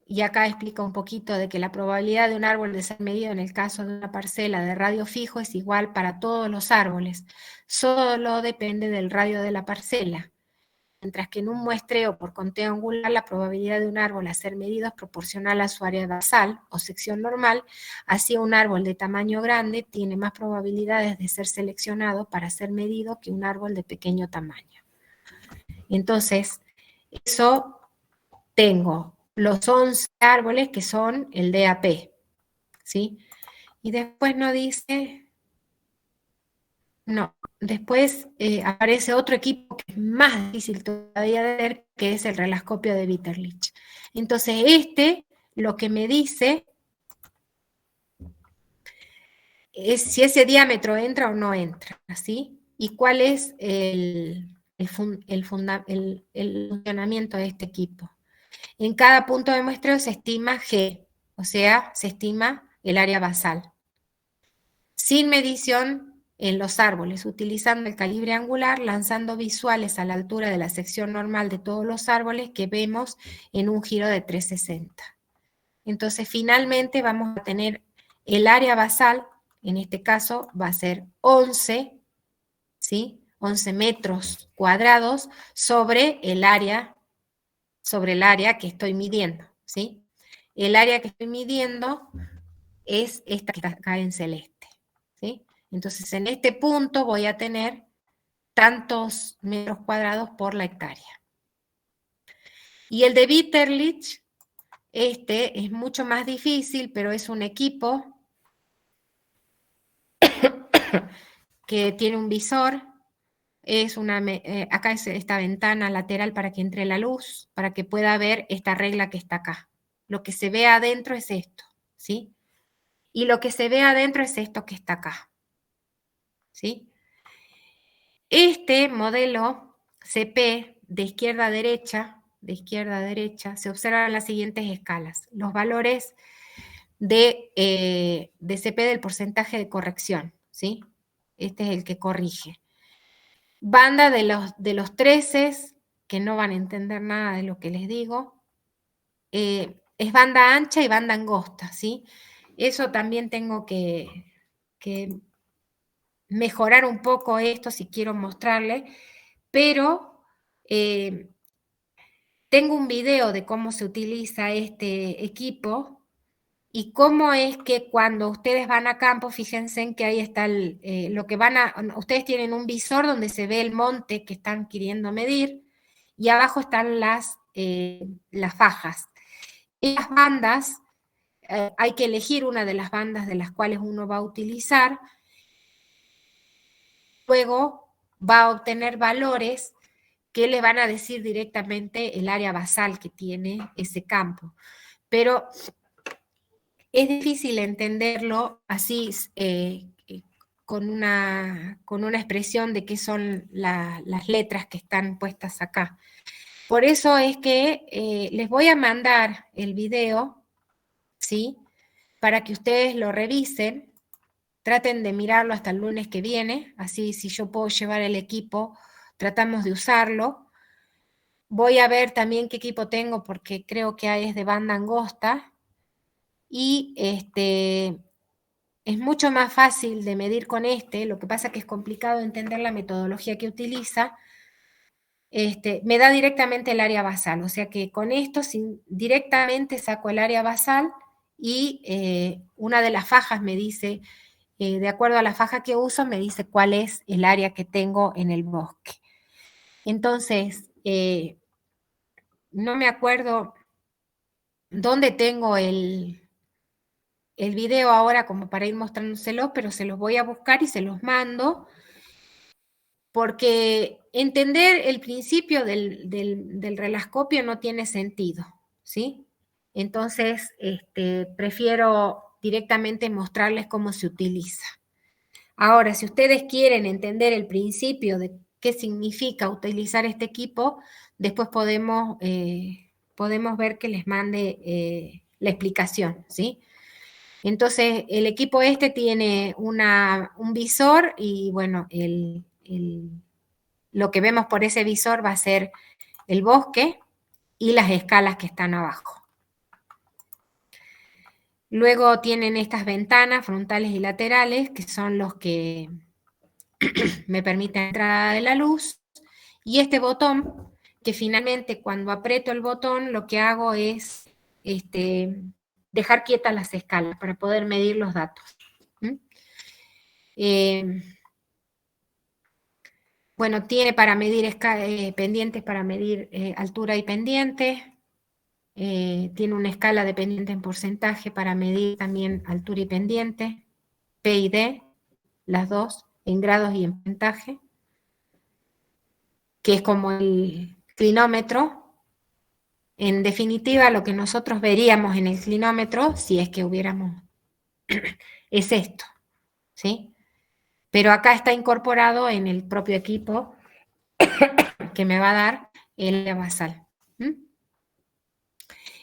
y acá explica un poquito de que la probabilidad de un árbol de ser medido en el caso de una parcela de radio fijo es igual para todos los árboles, solo depende del radio de la parcela, mientras que en un muestreo por conteo angular la probabilidad de un árbol a ser medido es proporcional a su área basal o sección normal, así un árbol de tamaño grande tiene más probabilidades de ser seleccionado para ser medido que un árbol de pequeño tamaño. Entonces, eso tengo los 11 árboles que son el DAP, ¿sí? Y después no dice, no, después aparece otro equipo que es más difícil todavía de ver, que es el relascopio de Witterlich. Entonces lo que me dice es si ese diámetro entra o no entra, ¿sí? Y cuál es el funcionamiento de este equipo. En cada punto de muestreo se estima G, o sea, se estima el área basal. Sin medición en los árboles, utilizando el calibre angular, lanzando visuales a la altura de la sección normal de todos los árboles que vemos en un giro de 360. Entonces, finalmente vamos a tener el área basal, en este caso va a ser 11, ¿sí? 11 metros cuadrados sobre el área que estoy midiendo, ¿sí? El área que estoy midiendo es esta que está acá en celeste, ¿sí? Entonces, en este punto voy a tener tantos metros cuadrados por la hectárea. Y el de Witterlich, este es mucho más difícil, pero es un equipo que tiene un visor, acá es esta ventana lateral para que entre la luz, para que pueda ver esta regla que está acá. Lo que se ve adentro es esto, ¿sí? Y lo que se ve adentro es esto que está acá, ¿sí? Este modelo CP de izquierda a derecha, se observan las siguientes escalas. Los valores de CP del porcentaje de corrección, ¿sí? Este es el que corrige. Banda de los 13, que no van a entender nada de lo que les digo. Es banda ancha y banda angosta, ¿sí? Eso también tengo que mejorar un poco esto si quiero mostrarles, pero tengo un video de cómo se utiliza este equipo y cómo es que cuando ustedes van a campo, fíjense en que ahí está lo que ustedes tienen un visor donde se ve el monte que están queriendo medir y abajo están las fajas. En las bandas, hay que elegir una de las bandas de las cuales uno va a utilizar, luego va a obtener valores que le van a decir directamente el área basal que tiene ese campo. Pero es difícil entenderlo así con una expresión de qué son las letras que están puestas acá. Por eso es que les voy a mandar el video, ¿sí? Para que ustedes lo revisen, traten de mirarlo hasta el lunes que viene, así si yo puedo llevar el equipo, tratamos de usarlo. Voy a ver también qué equipo tengo porque creo que es de banda angosta y es mucho más fácil de medir con lo que pasa que es complicado entender la metodología que utiliza. Me da directamente el área basal, o sea que con esto directamente saco el área basal y una de las fajas me dice, de acuerdo a la faja que uso, me dice cuál es el área que tengo en el bosque. Entonces, no me acuerdo dónde tengo el video ahora como para ir mostrándoselo, pero se los voy a buscar y se los mando, porque entender el principio del relascopio no tiene sentido, ¿sí? Entonces, prefiero directamente mostrarles cómo se utiliza. Ahora, si ustedes quieren entender el principio de qué significa utilizar este equipo, después podemos ver que les mande la explicación, ¿sí? Entonces, el equipo tiene un visor y, bueno, lo que vemos por ese visor va a ser el bosque y las escalas que están abajo. Luego tienen estas ventanas frontales y laterales, que son los que me permiten la entrada de la luz, y este botón, que finalmente cuando aprieto el botón lo que hago es dejar quietas las escalas para poder medir los datos. Bueno, tiene para medir pendientes, para medir altura y pendiente. Tiene una escala de pendiente en porcentaje para medir también altura y pendiente. P y D, las dos, en grados y en porcentaje. Que es como el clinómetro. En definitiva, lo que nosotros veríamos en el clinómetro, si es que hubiéramos, es esto, ¿sí? Pero acá está incorporado en el propio equipo que me va a dar el basal.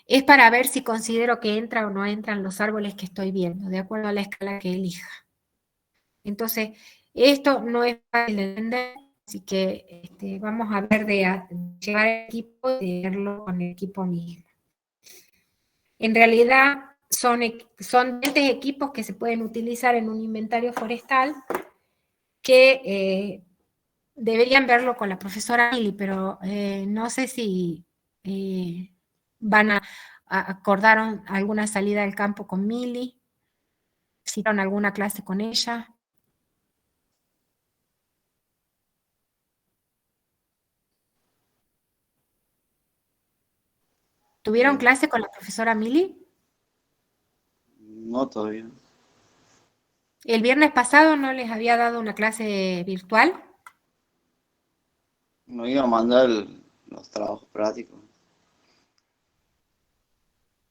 Es para ver si considero que entra o no entran los árboles que estoy viendo, de acuerdo a la escala que elija. Entonces, esto no es fácil de entender, así que vamos a ver de llevar el equipo y de verlo con el equipo mismo. En realidad, son diferentes equipos que se pueden utilizar en un inventario forestal que deberían verlo con la profesora Mili, pero no sé si van a acordaron alguna salida al campo con Mili, si hicieron alguna clase con ella. ¿Tuvieron clase con la profesora Mili? No, todavía. ¿El viernes pasado no les había dado una clase virtual? No iba a mandar los trabajos prácticos.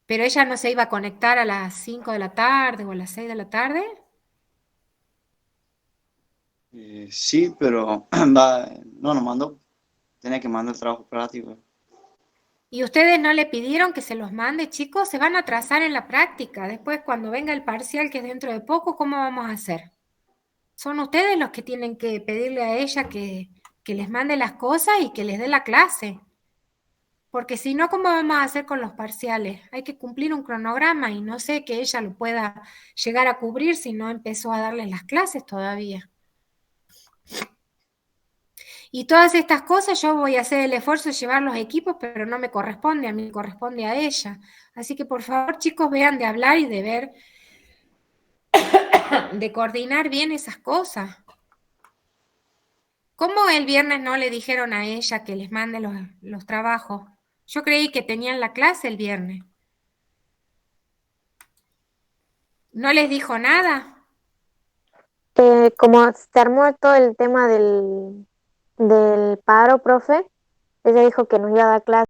¿Pero ella no se iba a conectar a las 5 de la tarde o a las 6 de la tarde? Sí, pero no nos mandó. Tenía que mandar el trabajo práctico. ¿Y ustedes no le pidieron que se los mande, chicos? Se van a atrasar en la práctica. Después, cuando venga el parcial, que es dentro de poco, ¿cómo vamos a hacer? Son ustedes los que tienen que pedirle a ella que les mande las cosas y que les dé la clase. Porque si no, ¿cómo vamos a hacer con los parciales? Hay que cumplir un cronograma y no sé que ella lo pueda llegar a cubrir si no empezó a darles las clases todavía. Y todas estas cosas yo voy a hacer el esfuerzo de llevar los equipos, pero no me corresponde a mí, corresponde a ella. Así que por favor, chicos, vean de hablar y de ver, de coordinar bien esas cosas. ¿Cómo el viernes no le dijeron a ella que les mande los trabajos? Yo creí que tenían la clase el viernes. ¿No les dijo nada? Como se armó todo el tema del paro, profe, ella dijo que nos iba a dar clase